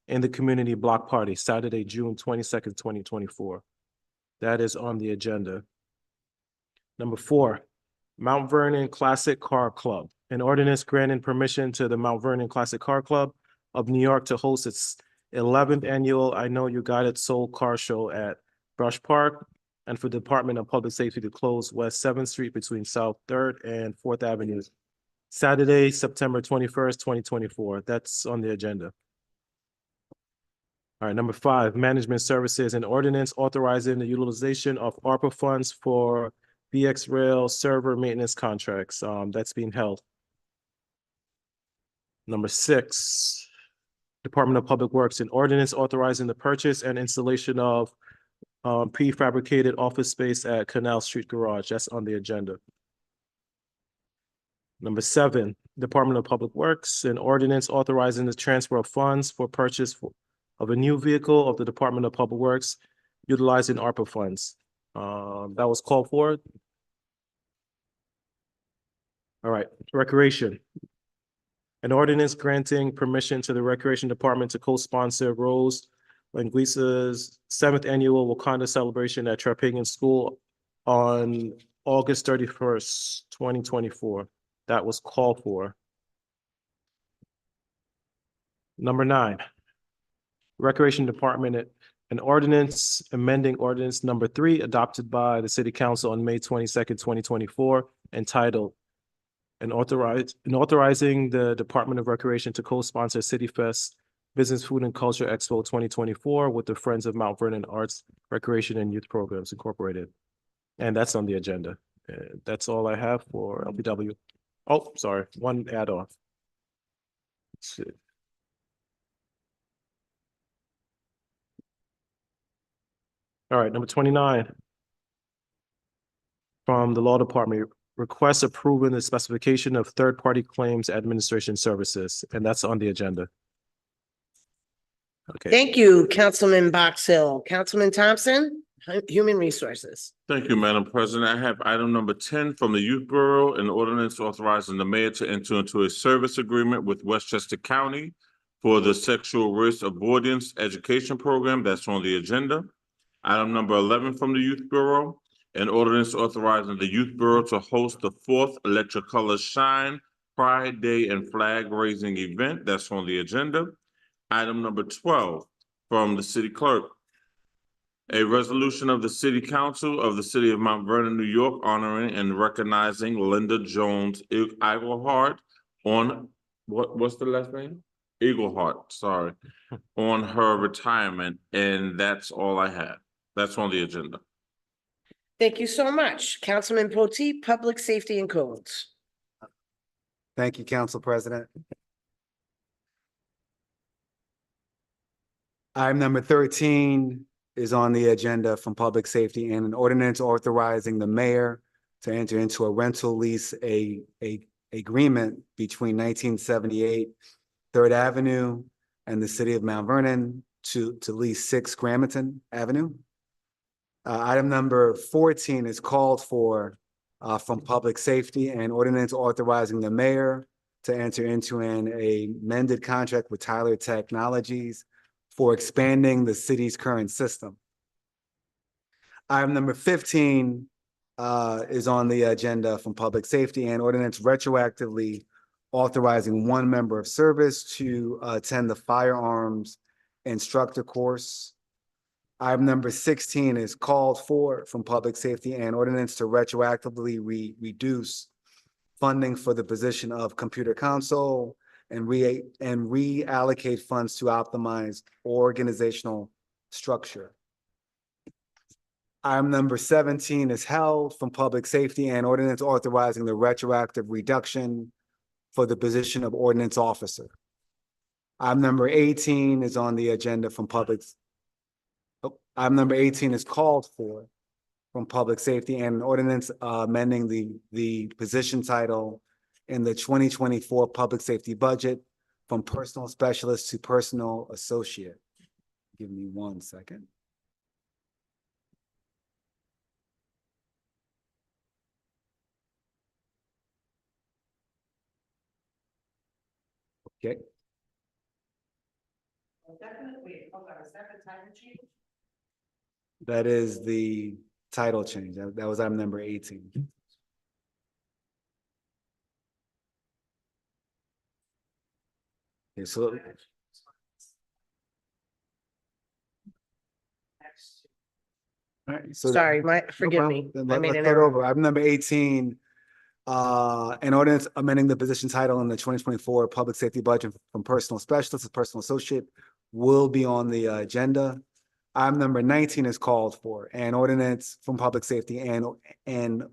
in the Community Block Party, Saturday, June 22nd, 2024. That is on the agenda. Number 4, Mount Vernon Classic Car Club, an ordinance granting permission to the Mount Vernon Classic Car Club of New York to host its 11th annual I Know You Got It Soul Car Show at Brush Park, and for the Department of Public Safety to close West 7th Street between South 3rd and 4th Avenues, Saturday, September 21st, 2024. That's on the agenda. All right, number 5, Management Services, an ordinance authorizing the utilization of ARPA funds for BX Rail server maintenance contracts. That's being held. Number 6, Department of Public Works, an ordinance authorizing the purchase and installation of prefabricated office space at Canal Street Garage. That's on the agenda. Number 7, Department of Public Works, an ordinance authorizing the transfer of funds for purchase of a new vehicle of the Department of Public Works utilizing ARPA funds. That was called for. All right, Recreation. An ordinance granting permission to the Recreation Department to co-sponsor Rose Linguisa's 7th annual Wakanda celebration at Trapezian School on August 31st, 2024. That was called for. Number 9, Recreation Department, an ordinance amending ordinance number 3 adopted by the City Council on May 22nd, 2024, entitled and authorizing the Department of Recreation to co-sponsor City Fest Business, Food, and Culture Expo 2024 with the Friends of Mount Vernon Arts, Recreation, and Youth Programs Incorporated. And that's on the agenda. That's all I have for LPW. Oh, sorry, one add-on. Let's see. All right, number 29. From the Law Department, request approving the specification of third-party claims administration services, and that's on the agenda. Okay. Thank you, Councilman Box Hill. Councilman Thompson, Human Resources. Thank you, Madam President. I have item number 10 from the Youth Bureau, an ordinance authorizing the mayor to enter into a service agreement with Westchester County for the sexual risk avoidance education program. That's on the agenda. Item number 11 from the Youth Bureau, an ordinance authorizing the Youth Bureau to host the 4th Electric Colors Shine Pride Day and Flag Raising event. That's on the agenda. Item number 12 from the City Clerk, a resolution of the City Council of the City of Mount Vernon, New York, honoring and recognizing Linda Jones Iglehart on, what's the last name? Eaglehart, sorry, on her retirement, and that's all I had. That's on the agenda. Thank you so much. Councilman Potteet, Public Safety and Codes. Thank you, Council President. Item number 13 is on the agenda from Public Safety and an ordinance authorizing the mayor to enter into a rental lease agreement between 1978 Third Avenue and the city of Mount Vernon to lease 6 Gramerton Avenue. Item number 14 is called for from Public Safety and ordinance authorizing the mayor to enter into an amended contract with Tyler Technologies for expanding the city's current system. Item number 15 is on the agenda from Public Safety and ordinance retroactively authorizing 1 member of service to attend the firearms instructor course. Item number 16 is called for from Public Safety and ordinance to retroactively reduce funding for the position of computer console and reallocate funds to optimize organizational structure. Item number 17 is held from Public Safety and ordinance authorizing the retroactive reduction for the position of ordinance officer. Item number 18 is on the agenda from Item number 18 is called for from Public Safety and an ordinance amending the position title in the 2024 Public Safety budget from personal specialist to personal associate. Give me 1 second. Okay. That is the title change. That was item number 18. Okay, so. All right, so. Sorry, No forgive problem. me. Then I made let's an start error. over. Item number 18, an ordinance amending the position title in the 2024 public safety budget from personal specialist to personal associate will be on the agenda. Item number 19 is called for an ordinance from Public Safety and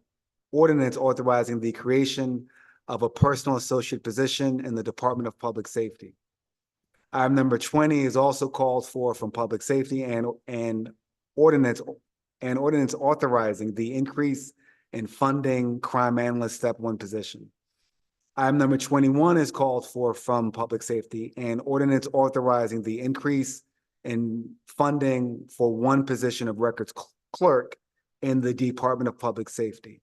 ordinance authorizing the creation of a personal associate position in the Department of Public Safety. Item number 20 is also called for from Public Safety and ordinance authorizing the increase in funding crime analyst step 1 position. Item number 21 is called for from Public Safety and ordinance authorizing the increase in funding for 1 position of records clerk in the Department of Public Safety.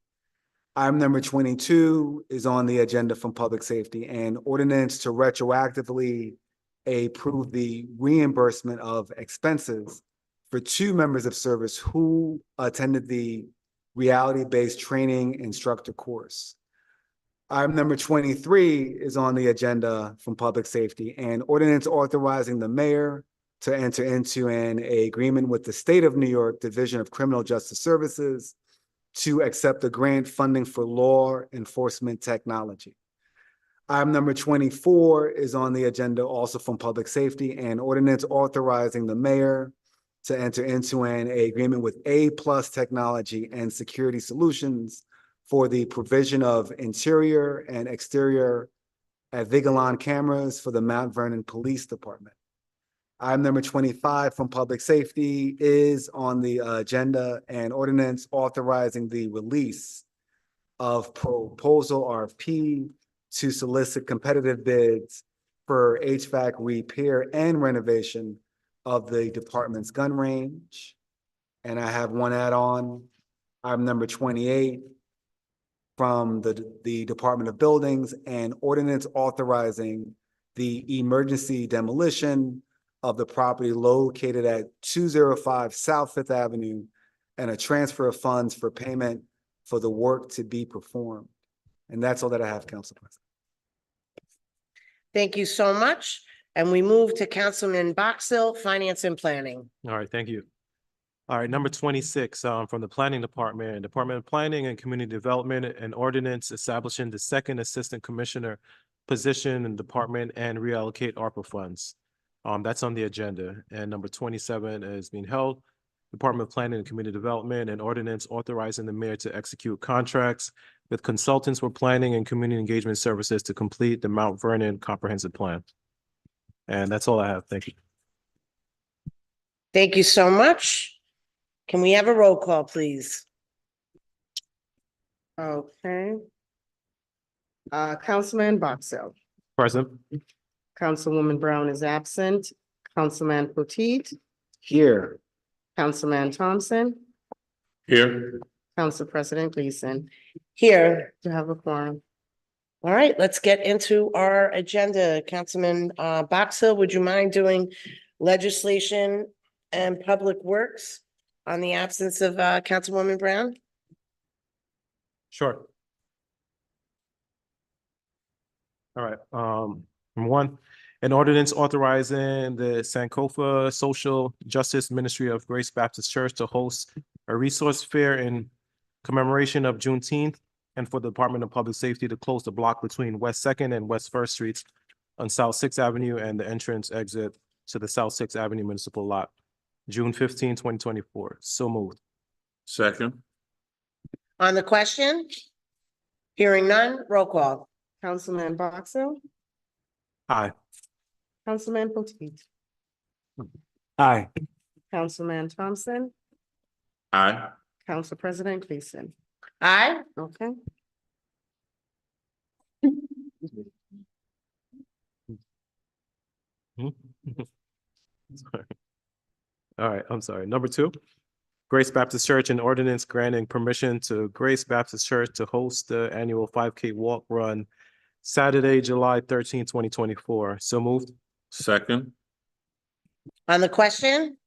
Item number 22 is on the agenda from Public Safety and ordinance to retroactively approve the reimbursement of expenses for 2 members of service who attended the reality-based training instructor course. Item number 23 is on the agenda from Public Safety and ordinance authorizing the mayor to enter into an agreement with the State of New York Division of Criminal Justice Services to accept the grant funding for law enforcement technology. Item number 24 is on the agenda also from Public Safety and ordinance authorizing the mayor to enter into an agreement with A+ Technology and Security Solutions for the provision of interior and exterior Vigilon cameras for the Mount Vernon Police Department. Item number 25 from Public Safety is on the agenda and ordinance authorizing the release of proposal RFP to solicit competitive bids for HVAC repair and renovation of the department's gun range. And I have one add-on, item number 28 from the Department of Buildings and ordinance authorizing the emergency demolition of the property located at 205 South Fifth Avenue and a transfer of funds for payment for the work to be performed. And that's all that I have, Council President. Thank you so much. And we move to Councilman Boxill, Finance and Planning. All right, thank you. All right, number 26, from the Planning Department, Department of Planning and Community Development, an ordinance establishing the second Assistant Commissioner position and department and reallocate ARPA funds. That's on the agenda. And number 27 is being held. Department of Planning and Community Development and ordinance authorizing the mayor to execute contracts with consultants for planning and community engagement services to complete the Mount Vernon Comprehensive Plan. And that's all I have. Thank you. Thank you so much. Can we have a roll call, please? Okay. Councilman Boxell, Present. Councilwoman Brown is absent, Councilman Potteet, Here. Councilman Thompson, Here. Council President Gleason. Here. To have a quorum. All right, let's get into our agenda. Councilman Boxill, would you mind doing legislation and public works on the absence of Councilwoman Brown? Sure. All right, number one, an ordinance authorizing the Sankofa Social Justice Ministry of Grace Baptist Church to host a resource fair in commemoration of Juneteenth and for the Department of Public Safety to close the block between West Second and West First Streets on South Sixth Avenue and the entrance exit to the South Sixth Avenue Municipal Lot, June 15, 2024. So moved. Second. On the question? Hearing none, roll call. Councilman Boxell, Aye. Councilman Potteet, Aye. Councilman Thompson, Aye. Council President Gleason. Aye. Okay. Sorry. All right, I'm sorry. Number two, Grace Baptist Church and ordinance granting permission to Grace Baptist Church to host the annual 5K walk run Saturday, July 13, 2024. So moved. Second. On the question?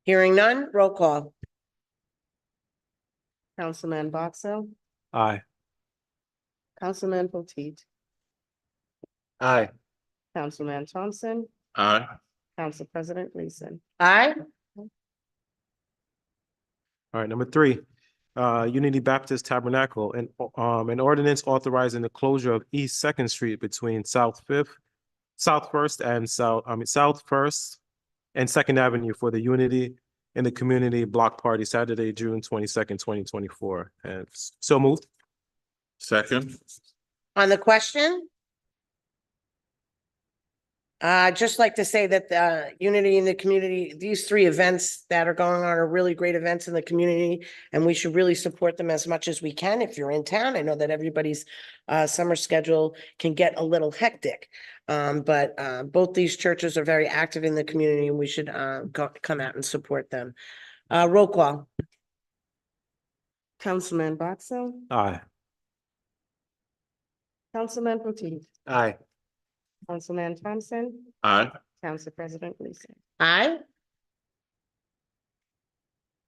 Hearing none, roll call. Councilman Boxell, Aye. Councilman Potteet, Aye. Councilman Thompson, Aye. Council President Gleason. Aye. All right, number three, Unity Baptist Tabernacle and an ordinance authorizing the closure of East Second Street between South First and Second Avenue for the Unity in the Community Block Party Saturday, June 22nd, 2024. And so moved. Second. On the question? I'd just like to say that Unity in the community, these three events that are going on are really great events in the community, and we should really support them as much as we can if you're in town. I know that everybody's summer schedule can get a little hectic. But both these churches are very active in the community, and we should come out and support them. Roll call. Councilman Boxell, Aye. Councilman Potteet, Aye. Councilman Thompson, Aye. Council President Gleason. Aye.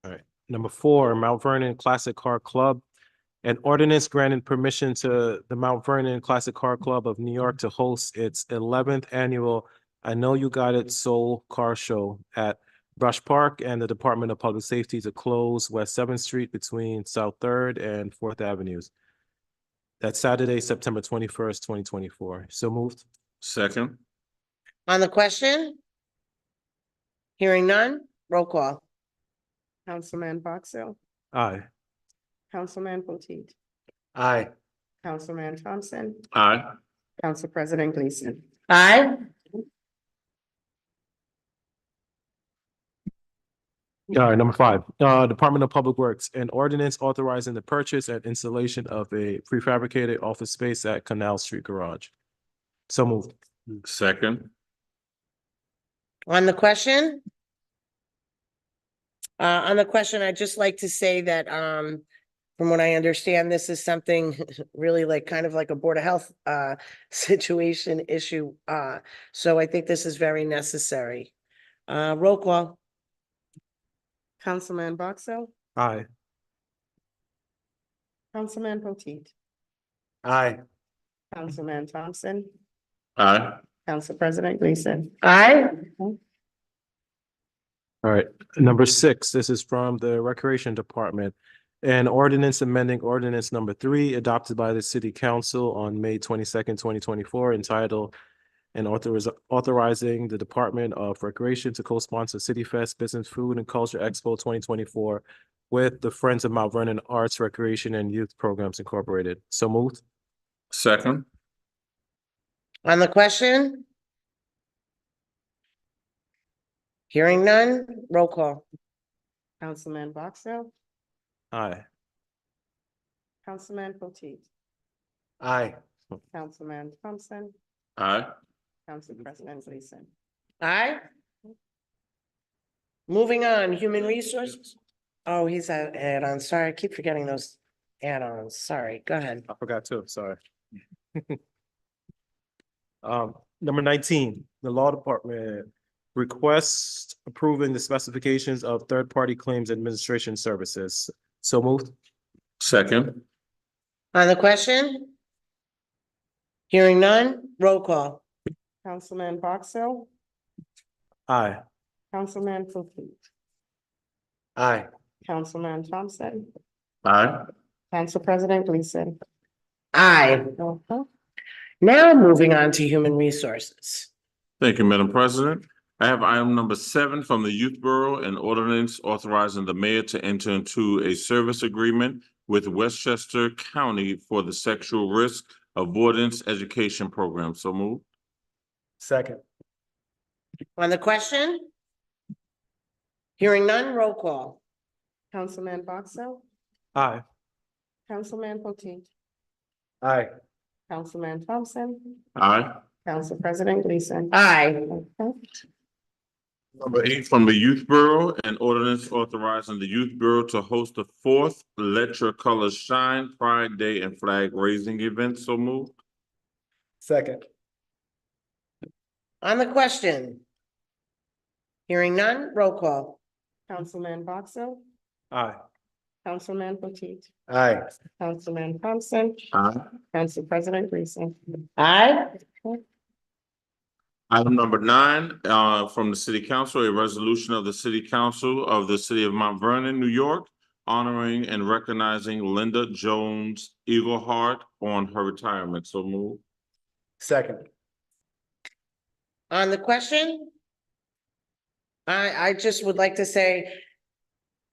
All right. Number four, Mount Vernon Classic Car Club. An ordinance granting permission to the Mount Vernon Classic Car Club of New York to host its 11th annual I Know You Got It Soul Car Show at Brush Park and the Department of Public Safety to close West 7th Street between South 3rd and 4th Avenues. That's Saturday, September 21st, 2024. So moved. Second. On the question? Hearing none, roll call. Councilman Boxell, Aye. Councilman Potteet, Aye. Councilman Thompson, Aye. Council President Gleason. Aye. All right, number five, Department of Public Works, an ordinance authorizing the purchase and installation of a prefabricated office space at Canal Street Garage. So moved. Second. On the question? On the question, I'd just like to say that, from what I understand, this is something really like kind of like a Board of Health, situation issue. So I think this is very necessary. Roll call. Councilman Boxell, Aye. Councilman Potteet, Aye. Councilman Thompson, Aye. Council President Gleason. Aye. All right, number six, this is from the Recreation Department. An ordinance amending ordinance number 3 adopted by the city council on May 22nd, 2024, entitled and authorizing the Department of Recreation to co-sponsor City Fest Business Food and Culture Expo 2024 with the Friends of Mount Vernon Arts, Recreation, and Youth Programs Incorporated. So moved. Second. On the question? Hearing none, roll call. Councilman Boxell, Aye. Councilman Potteet, Aye. Councilman Thompson, Aye. Council President Gleason. Aye. Moving on, human resources. Oh, he's at add-on. Sorry, I keep forgetting those add-ons. Sorry, go ahead. I forgot too, sorry. Number 19, the law department requests approving the specifications of third-party claims administration services. So moved. Second. On the question? Hearing none, roll call. Councilman Boxell, Aye. Councilman Potteet, Aye. Councilman Thompson, Aye. Council President Gleason. Aye. Now moving on to human resources. Thank you, Madam President. I have item number 7 from the Youth Bureau, an ordinance authorizing the mayor to enter into a service agreement with Westchester County for the sexual risk avoidance education program. So moved. Second. On the question? Hearing none, roll call. Councilman Boxell, Aye. Councilman Potteet, Aye. Councilman Thompson, Aye. Council President Gleason. Aye. Okay. Number 8 from the Youth Bureau, an ordinance authorizing the Youth Bureau to host the 4th Let Your Colors Shine Pride Day and Flag Raising event. So moved. Second. On the question? Hearing none, roll call. Councilman Boxell, Aye. Councilman Potteet, Aye. Councilman Thompson, Aye. Council President Gleason. Aye. Item number 9, from the City Council, a resolution of the City Council of the City of Mount Vernon, New York, honoring and recognizing Linda Jones Eagleheart on her retirement. So moved. Second. On the question? I just would like to say,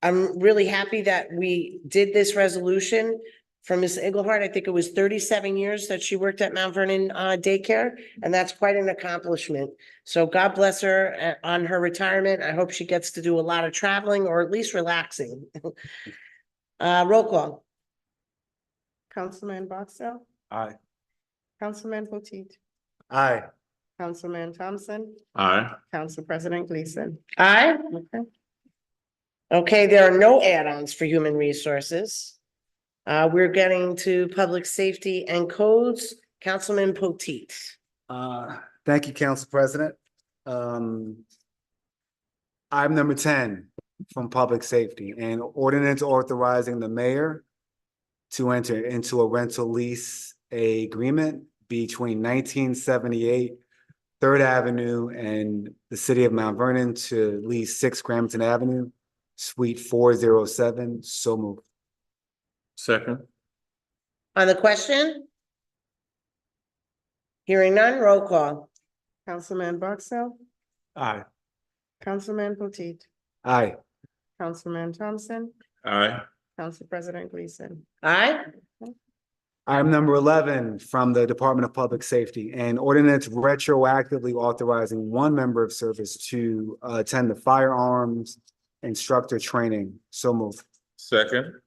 I'm really happy that we did this resolution for Ms. Eagleheart. I think it was 37 years that she worked at Mount Vernon daycare, and that's quite an accomplishment. So God bless her on her retirement. I hope she gets to do a lot of traveling or at least relaxing. Roll call. Councilman Boxell, Aye. Councilman Potteet, Aye. Councilman Thompson, Aye. Council President Gleason. Aye. Okay. Okay, there are no add-ons for human resources. We're getting to public safety and codes. Councilman Potteet. Thank you, Council President. Item number 10 from Public Safety, an ordinance authorizing the mayor to enter into a rental lease agreement between 1978 3rd Avenue and the city of Mount Vernon to lease 6 Crampton Avenue, Suite 407. So moved. Second. On the question? Hearing none, roll call. Councilman Boxell, Aye. Councilman Potteet, Aye. Councilman Thompson, Aye. Council President Gleason. Aye. Item number 11 from the Department of Public Safety, an ordinance retroactively authorizing 1 member of service to attend the firearms instructor training. So moved. Second.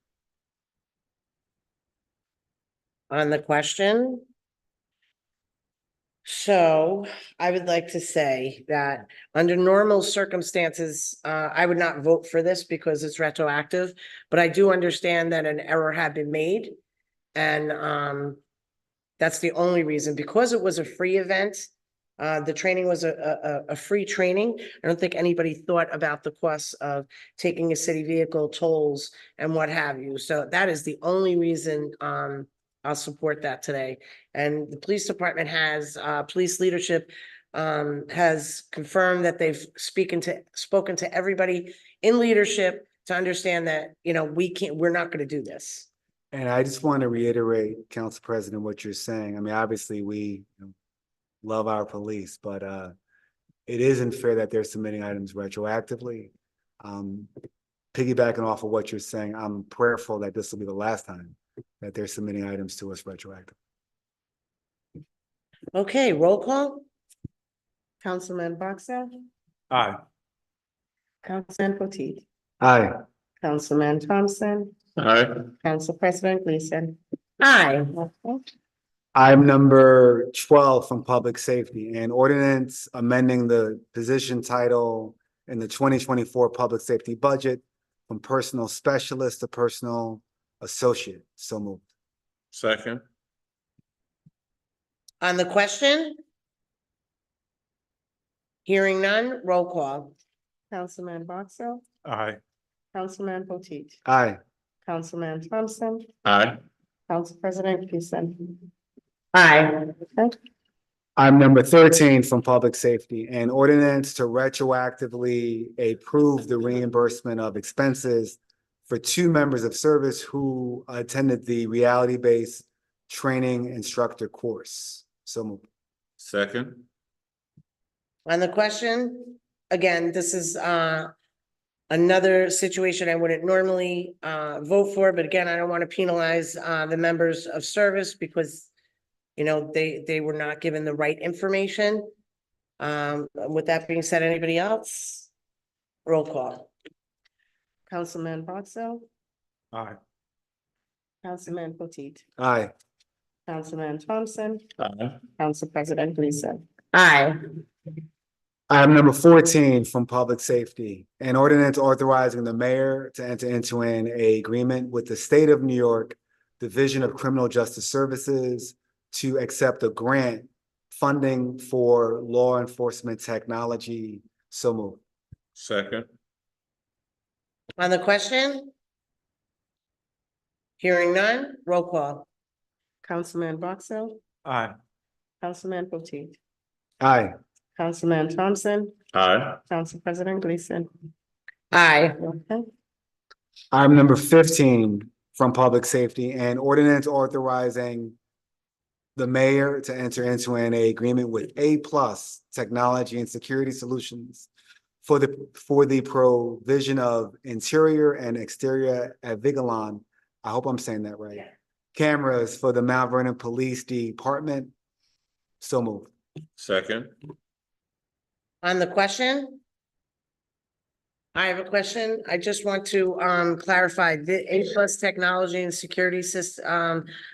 On the question? So I would like to say that under normal circumstances, I would not vote for this because it's retroactive, but I do understand that an error had been made. And that's the only reason, because it was a free event. The training was a free training. I don't think anybody thought about the costs of taking a city vehicle, tolls and what have you. So that is the only reason I'll support that today. And the police department has, police leadership has confirmed that they've spoken to everybody in leadership to understand that, we're not gonna do this. And I just want to reiterate, Council President, what you're saying. I mean, obviously, we love our police, but it isn't fair that they're submitting items retroactively. Piggybacking off of what you're saying, I'm prayerful that this will be the last time that they're submitting items to us retroactively. Okay, roll call? Councilman Boxell, Aye. Councilman Potteet, Aye. Councilman Thompson, Aye. Council President Gleason. Aye. Okay. Item number 12 from Public Safety, an ordinance amending the position title in the 2024 Public Safety budget from personal specialist to personal associate. So moved. Second. On the question? Hearing none, roll call. Councilman Boxell, Aye. Councilman Potteet, Aye. Councilman Thompson, Aye. Council President Gleason. Aye. Okay. Item number 13 from Public Safety, an ordinance to retroactively approve the reimbursement of expenses for 2 members of service who attended the reality-based training instructor course. So moved. Second. On the question, again, this is another situation I wouldn't normally vote for, but again, I don't want to penalize the members of service because they were not given the right information. With that being said, anybody else? Roll call. Councilman Boxell, Aye. Councilman Potteet, Aye. Councilman Thompson, Aye. Council President Gleason. Aye. Item number 14 from Public Safety, an ordinance authorizing the mayor to enter into an agreement with the State of New York Division of Criminal Justice Services to accept a grant funding for law enforcement technology. So moved. Second. On the question? Hearing none, roll call. Councilman Boxell, Aye. Councilman Potteet, Aye. Councilman Thompson, Aye. Council President Gleason. Aye. Okay. Item number 15 from Public Safety, an ordinance authorizing the mayor to enter into an agreement with A+ Technology and Security Solutions for the provision of interior and exterior Avigilon, I hope I'm saying that right, cameras for the Mount Vernon Police Department. So moved. Second. On the question? I have a question. I just want to clarify the A+ Technology and Security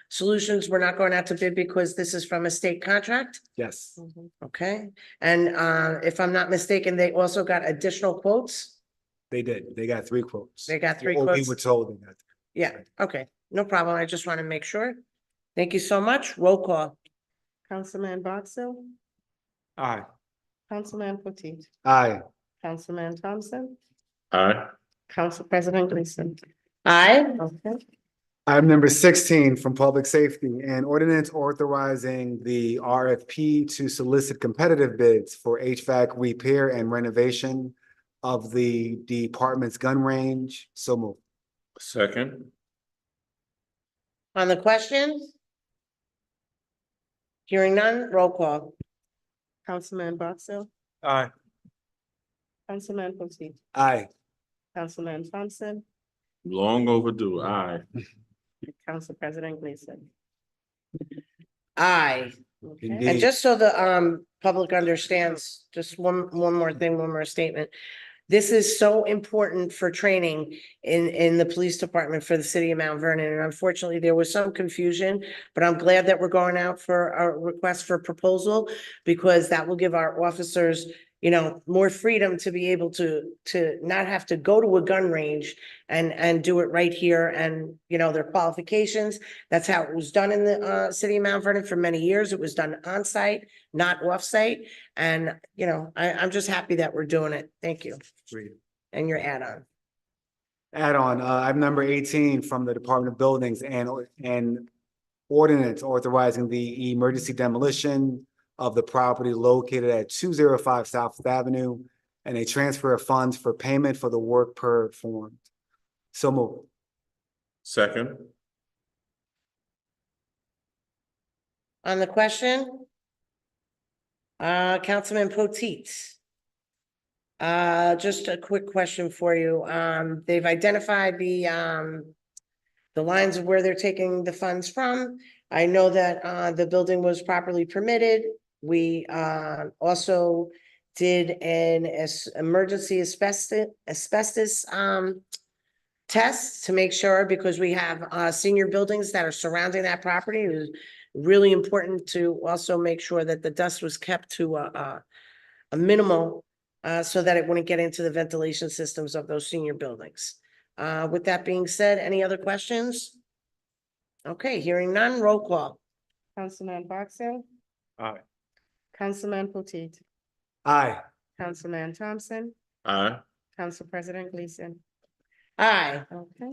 Solutions, we're not going out to bid because this is from a state contract? Yes, Okay, and if I'm not mistaken, they also got additional quotes? they did. They got 3 quotes. They got 3 Or quotes? we were told they got. Yeah, okay, no problem. I just want to make sure. Thank you so much. Roll call. Councilman Boxell, Aye. Councilman Potteet, Aye. Councilman Thompson, Aye. Council President Gleason. Aye. Okay. Item number 16 from Public Safety, an ordinance authorizing the RFP to solicit competitive bids for HVAC repair and renovation of the department's gun range. So moved. Second. On the question? Hearing none, roll call. Councilman Boxell, Aye. Councilman Potteet, Aye. Councilman Thompson, Long overdue. Aye. Council President Gleason. Aye. Okay. And Indeed. just so the public understands, just one more thing, one more statement. This is so important for training in the police department for the city of Mount Vernon. And unfortunately, there was some confusion, but I'm glad that we're going out for a request for proposal because that will give our officers, more freedom to be able to not have to go to a gun range and do it right here and, their qualifications. That's how it was done in the city of Mount Vernon for many years. It was done on site, not off site. And, I'm just happy that we're doing it. Thank you. Great. And your add-on. Add-on, item number 18 from the Department of Buildings and ordinance authorizing the emergency demolition of the property located at 205 South Avenue and a transfer of funds for payment for the work performed. So moved. Second. On the question? Councilman Potteet. Just a quick question for you. They've identified the lines of where they're taking the funds from. I know that, the building was properly permitted. We, also did an emergency asbestos, test to make sure, because we have, senior buildings that are surrounding that property. It was really important to also make sure that the dust was kept to a minimal, so that it wouldn't get into the ventilation systems of those senior buildings. With that being said, any other questions? Okay, hearing none, roll call. Councilman Boxell, Aye. Councilman Potteet, Aye. Councilman Thompson, Aye. Council President Gleason. Aye. Okay.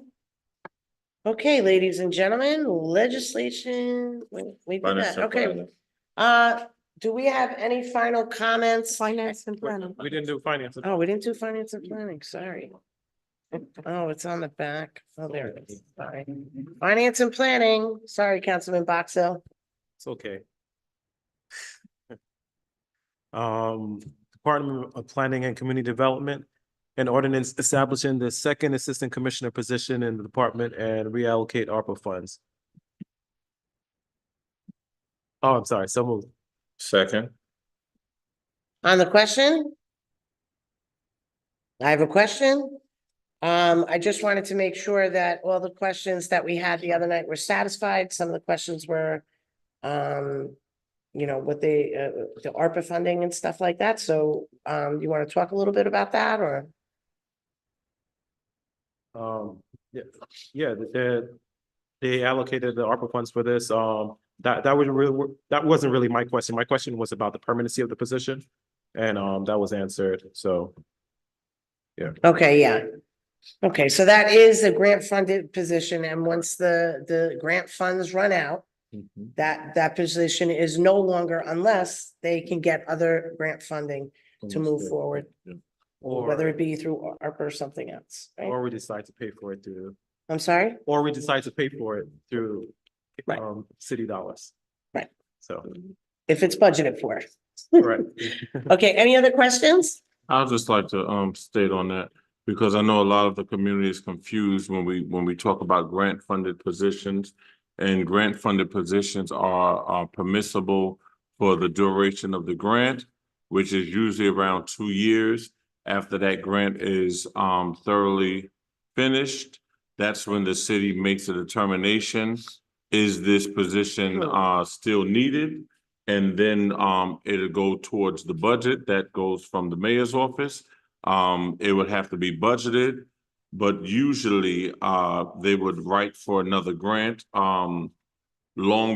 Okay, ladies and gentlemen, legislation, we did Finance that, and okay. planning. Do we have any final comments? Finance and planning. We didn't do finance. Oh, we didn't do finance and planning, sorry. Oh, it's on the back. Oh, there it is. Sorry. Finance and planning, sorry, Councilman Boxell. It's okay. Department of Planning and Community Development, an ordinance establishing the second assistant commissioner position in the department and reallocate ARPA funds. Oh, I'm sorry, so moved. Second. On the question? I have a question. I just wanted to make sure that all the questions that we had the other night were satisfied. Some of the questions were, you know, what the ARPA funding and stuff like that. So, you want to talk a little bit about that, or? Yeah, yeah, they allocated the ARPA funds for this. That wasn't really my question. My question was about the permanency of the position, and that was answered. So, yeah. Okay, yeah. Okay, so that is a grant funded position, and once the grant funds run out, that position is no longer, unless they can get other grant funding to move forward, whether it be through ARPA or something else, right? Or we decide to pay for it through, I'm sorry? or we decide to pay for it through Right. city dollars. Right. So, If it's budgeted for. right. Okay, any other questions? I'd just like to state on that, because I know a lot of the community is confused when we talk about grant funded positions. And grant funded positions are permissible for the duration of the grant, which is usually around 2 years. After that grant is thoroughly finished, that's when the city makes a determination. Is this position still needed? And then it'll go towards the budget that goes from the mayor's office. It would have to be budgeted, but usually they would write for another grant long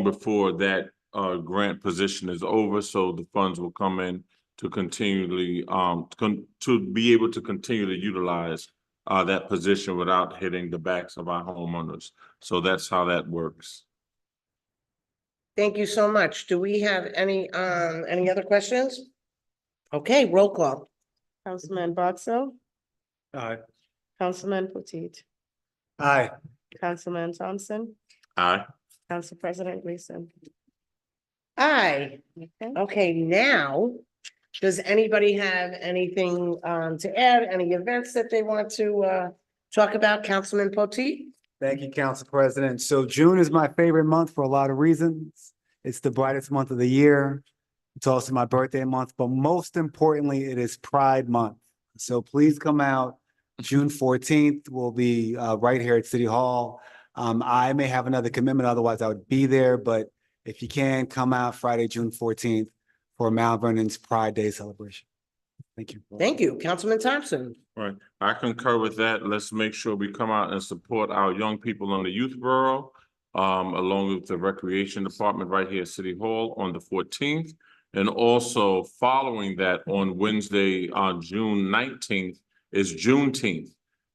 before that grant position is over, so the funds will come in to continually to be able to continue to utilize that position without hitting the backs of our homeowners. So that's how that works. Thank you so much. Do we have any other questions? Okay, roll call. Councilman Boxell, Aye. Councilman Potteet, Aye. Councilman Thompson, Aye. Council President Gleason. Aye. Okay. Okay, now, does anybody have anything to add, any events that they want to talk about? Councilman Potteet? Thank you, Council President. So June is my favorite month for a lot of reasons. It's the brightest month of the year. It's also my birthday month, but most importantly, it is Pride Month. So please come out. June 14th will be right here at City Hall. I may have another commitment, otherwise I would be there, but if you can, come out Friday, June 14th for Mount Vernon's Pride Day celebration. Thank you. Thank you. Councilman Thompson? Right, I concur with that. Let's make sure we come out and support our young people on the youth bureau, along with the recreation department right here at City Hall on the 14th. And also following that on Wednesday, on June 19th is Juneteenth.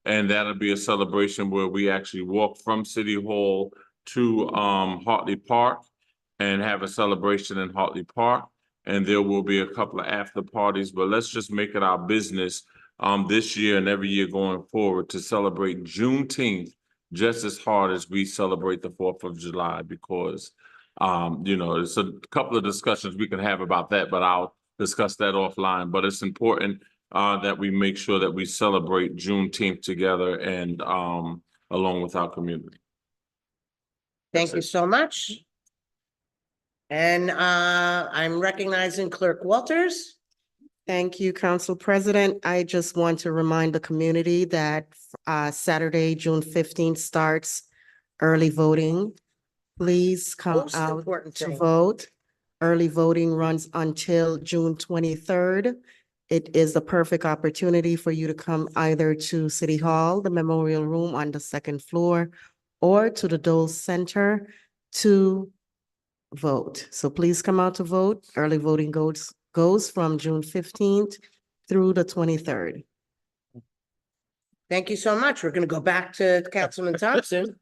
And that'll be a celebration where we actually walk from City Hall to Hartley Park and have a celebration in Hartley Park. And there will be a couple of after parties, but let's just make it our business this year and every year going forward to celebrate Juneteenth just as hard as we celebrate the 4th of July, because you know, there's a couple of discussions we can have about that, but I'll discuss that offline. But it's important that we make sure that we celebrate Juneteenth together and along with our community. Thank you so much. And I'm recognizing Clerk Walters. Thank you, Council President. I just want to remind the community that Saturday, June 15th starts early voting. Please come Most out important to thing. vote. Early voting runs until June 23rd. It is the perfect opportunity for you to come either to City Hall, the Memorial Room on the 2nd floor, or to the Dole Center to vote. So please come out to vote. Early voting goes from June 15th through the 23rd. Thank you so much. We're gonna go back to Councilman Thompson.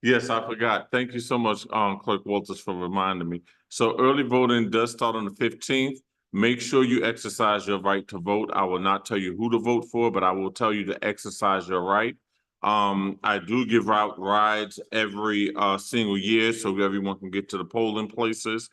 Yes, I forgot. Thank you so much, Clerk Walters, for reminding me. So early voting does start on the 15th. Make sure you exercise your right to vote. I will not tell you who to vote for, but I will tell you to exercise your right. I do give out rides every single year so everyone can get to the polling places.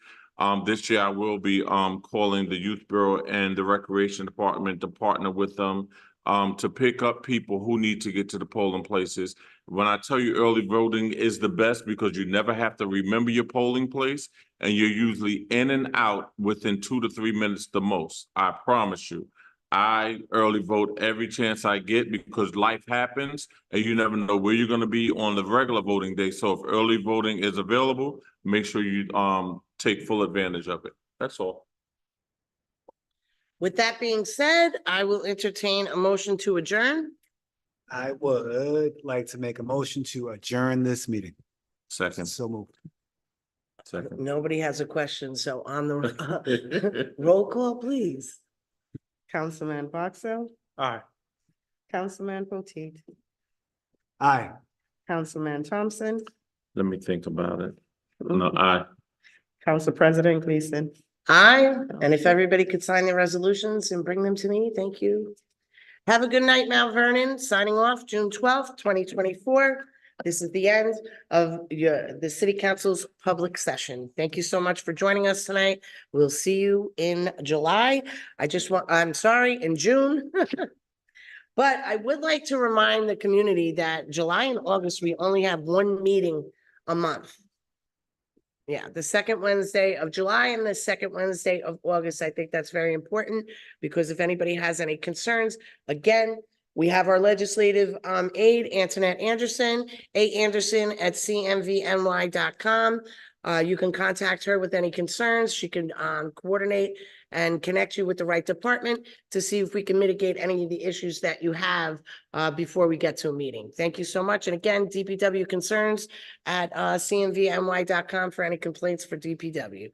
This year I will be calling the Youth Bureau and the Recreation Department to partner with them to pick up people who need to get to the polling places. When I tell you early voting is the best because you never have to remember your polling place and you're usually in and out within 2 to 3 minutes the most. I promise you. I early vote every chance I get because life happens and you never know where you're going to be on the regular voting day. So if early voting is available, make sure you take full advantage of it. That's all. With that being said, I will entertain a motion to adjourn. I would like to make a motion to adjourn this meeting. Second. So moved. Second. Nobody has a question, so on the roll call, please. Councilman Boxell, Aye. Councilman Potteet, Aye. Councilman Thompson, Let me think about it. No, aye. Council President Gleason. Aye, and if everybody could sign the resolutions and bring them to me, thank you. Have a good night, Mount Vernon. Signing off, June 12th, 2024. This is the end of the City Council's public session. Thank you so much for joining us tonight. We'll see you in July. I'm sorry, in June. But I would like to remind the community that July and August, we only have one meeting a month. Yeah, the second Wednesday of July and the second Wednesday of August. I think that's very important because if anybody has any concerns, again, we have our legislative aide, Antoinette Anderson, aanderson@cmvny.com. You can contact her with any concerns. She can coordinate and connect you with the right department to see if we can mitigate any of the issues that you have before we get to a meeting. Thank you so much. And again, DPW concerns at cmvny.com for any complaints for DPW.